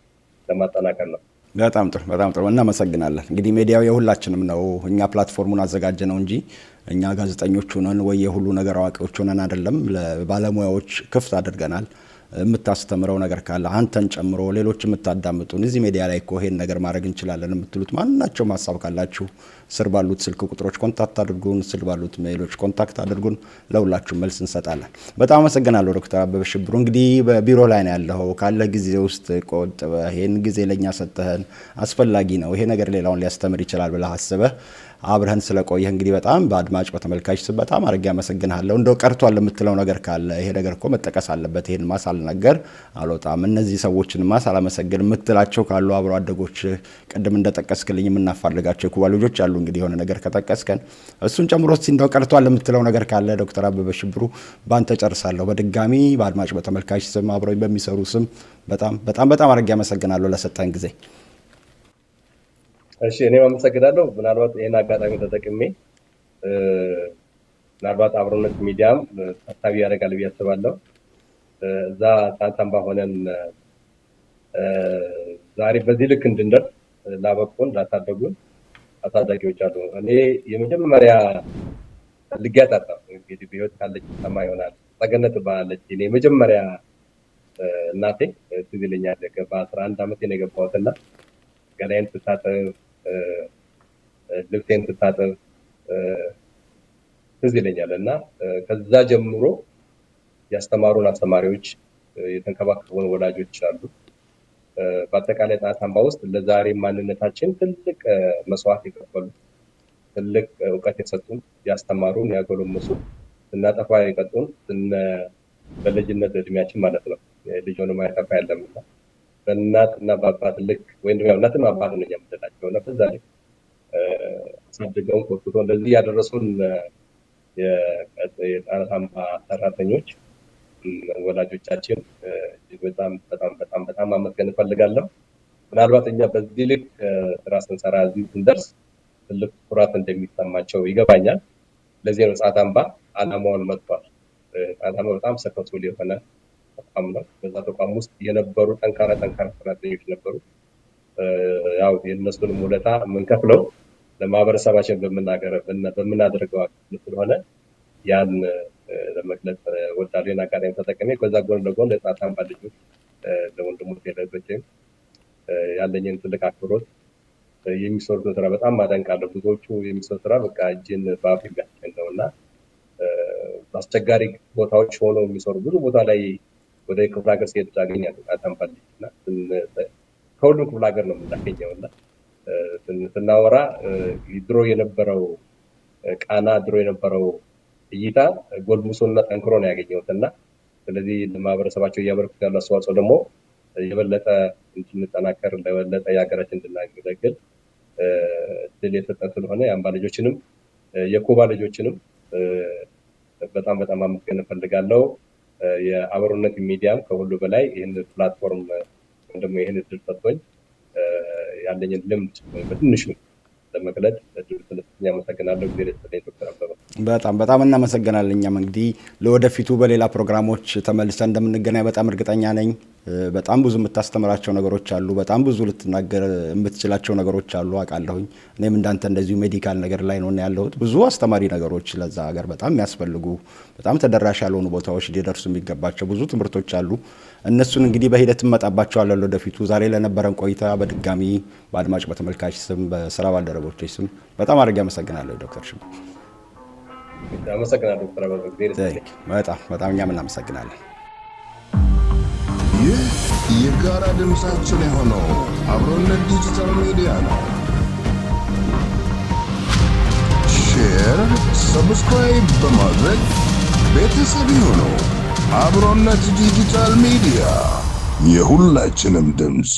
ለማጠናከር ነው። በጣም ጥሩ እናመሰግናለን። እንግዲህ ሚዲያው የሁላችንም ነው። እኛ ፕላትፎርሙን አዘጋጀ ነው እንጂ እኛ ጋዜጠኞች ሆነን ወይ የሁሉ ነገር አዋቂዎች ሆነን አይደለም። ለባለሙያዎች ክፍት አድርገናል። የምታስተምረው ነገር ካለ አንተን ጨምሮ ሌሎች የምታዳምጡን እዚህ ሚዲያ ላይ እኮ ይሄን ነገር ማድረግ እንችላለን የምትሉት ማናቸውም ሀሳብ ካላችሁ ስር ባሉት ስልክ ቁጥሮች ኮንታክት አድርጉን፣ ስር ባሉት ሜይሎች ኮንታክት አድርጉን። ለሁላችሁም መልስ እንሰጣለን። በጣም አመሰግናለሁ ዶክተር አበበ ሽብሩ። እንግዲህ በቢሮ ላይ ነው ያለው። ካለ ጊዜ ውስጥ ቆጥበህ ይሄን ጊዜ ለኛ ሰጠህን አስፈላጊ ነው ይሄ ነገር ሌላውን ሊያስተምር ይችላል ብለህ አስበህ አብረን ስለቆየህ እንግዲህ በጣም በአድማጭ በተመልካች ስም በጣም አድርጌ አመሰግናለሁ። እንደው ቀርቷል የምትለው ነገር ካለ ይሄ ነገር እኮ መጠቀስ አለበት፣ ይሄን ማሳል ነገር አልወጣም፣ እነዚህ ሰዎችን ማሳል አመሰግን የምትላቸው ካሉ አብሮ አደጎች ቅድም እንደጠቀስክልኝ የምናፋልጋቸው የኩባ ልጆች አሉ። እንግዲህ የሆነ ነገር ከጠቀስከን እሱን ጨምሮ እስቲ እንደው ቀርቷል የምትለው ነገር ካለ ዶክተር አበበ ሽብሩ ባንተ ጨርሳለሁ። በድጋሚ በአድማጭ በተመልካች ስም አብረው በሚሰሩ ስም በጣም አድርጌ አመሰግናለሁ ለሰጠን ጊዜ። እሺ እኔም አመሰግናለሁ። ምናልባት ይሄን አጋጣሚ ተጠቅሜ ምናልባት አብሮነት ሚዲያም ታሳቢ ያደርጋል ብዬ አስባለሁ። እዛ ታንታምባ ሆነን ዛሬ በዚህ ልክ እንድንደርስ ላበቁን ላሳደጉን አሳዳጊዎች አሉ። እኔ የመጀመሪያ ልጋጣጣ እንግዲህ በህይወት ካለች ሰማ ይሆናል ጸገነት ባለች እኔ የመጀመሪያ እናቴ ትዝ ይለኛል። በ11 ዓመቴ ነው የገባሁትና ገላዬን ስታጠብ ልብሴን ስታጠብ ትዝ ይለኛል እና ከዛ ጀምሮ ያስተማሩን አስተማሪዎች፣ የተንከባከቡን ወላጆች አሉ። በአጠቃላይ ታንታምባ ውስጥ ለዛሬ ማንነታችን ትልቅ መስዋዕት የከፈሉ ትልቅ እውቀት የሰጡን ያስተማሩን ያጎለመሱ ስናጠፋ የቀጡን በልጅነት እድሜያችን ማለት ነው። ልጅ ሆኖ ማያጠፋ የለምና በእናትና በአባት ልክ ወይም ደግሞ እናትና አባት ነው የምንላቸው እና በዛ ልክ አሳድገውን ኮትኩቶ እንደዚህ ያደረሱን የታንታምባ ሰራተኞች ወላጆቻችን በጣም ማመስገን እፈልጋለሁ። ምናልባት እኛ በዚህ ልክ ስራ ስንሰራ እዚህ ስንደርስ ትልቅ ኩራት እንደሚሰማቸው ይገባኛል። ለዚህ ነው ታንታምባ አላማውን መጥቷል። ታንታምባ በጣም ሰክሰስፉል የሆነ ተቋም ነው። በዛ ተቋም ውስጥ የነበሩ ጠንካራ ሰራተኞች ነበሩ። ያው የእነሱን ውለታ የምንከፍለው ለማህበረሰባችን በምናደርገው አገልግሎት ስለሆነ ያን ለመግለጽ ወዳለን አጋጣሚ ተጠቅሜ ከዛ ጎን ለጎን ለታንታምባ ልጆች ለወንድሞች ለእህቶቼም ያለኝን ትልቅ አክብሮት የሚሰሩት ስራ በጣም አደንቃለሁ። ብዙዎቹ የሚሰሩት ስራ በቃ እጅን በአፍ የሚያስጭን ነው እና አስቸጋሪ ቦታዎች ሆነው የሚሰሩ ብዙ ቦታ ላይ ወደ ክፍለ ሀገር ሲሄድ ታገኛለህ። ታንታምባ እና ከሁሉም ክፍለ ሀገር ነው የምናገኘው እና ስናወራ ድሮ የነበረው ቃና ድሮ የነበረው እይታ ጎልሙሶና ጠንክሮ ነው ያገኘሁት እና ስለዚህ ለማህበረሰባቸው እያበረከቱ ያለው አስተዋጽኦ ደግሞ የበለጠ እንድንጠናከር ለበለጠ የሀገራችን እንድናገለግል ድል የሰጠን ስለሆነ የአምባ ልጆችንም የኩባ ልጆችንም በጣም ማመስገን እፈልጋለሁ። የአብሮነት ሚዲያም ከሁሉ በላይ ይህን ፕላትፎርም ወይም ደግሞ ይህን እድል ሰጥቶኝ ያለኝን ልምድ በትንሹ ለመግለጽ እድል ስለሰጠኝ አመሰግናለሁ። ጊዜ ለሰጠኝ ዶክተር አበበ በጣም እናመሰግናለን። እኛም እንግዲህ ለወደፊቱ በሌላ ፕሮግራሞች ተመልሰን እንደምንገናኝ በጣም እርግጠኛ ነኝ። በጣም ብዙ የምታስተምራቸው ነገሮች አሉ። በጣም ብዙ ልትናገር የምትችላቸው ነገሮች አሉ አውቃለሁኝ። እኔም እንዳንተ እንደዚሁ ሜዲካል ነገር ላይ ነው ያለሁት። ብዙ አስተማሪ ነገሮች ለዛ ሀገር በጣም የሚያስፈልጉ በጣም ተደራሽ ያልሆኑ ቦታዎች ሊደርሱ የሚገባቸው ብዙ ትምህርቶች አሉ። እነሱን እንግዲህ በሂደት እንመጣባቸዋለን ወደፊቱ። ዛሬ ለነበረን ቆይታ በድጋሚ በአድማጭ በተመልካች ስም በስራ ባልደረቦች ስም በጣም አድርጌ አመሰግናለሁ ዶክተር ሽመት። አመሰግናለሁ ዶክተር አበበ። በጣም እኛም እናመሰግናለን። ይህ የጋራ ድምፃችን የሆነው አብሮነት ዲጂታል ሚዲያ ነው። ሼር፣ ሰብስክራይብ በማድረግ ቤተሰብ ይሁኑ። አብሮነት ዲጂታል ሚዲያ የሁላችንም ድምፅ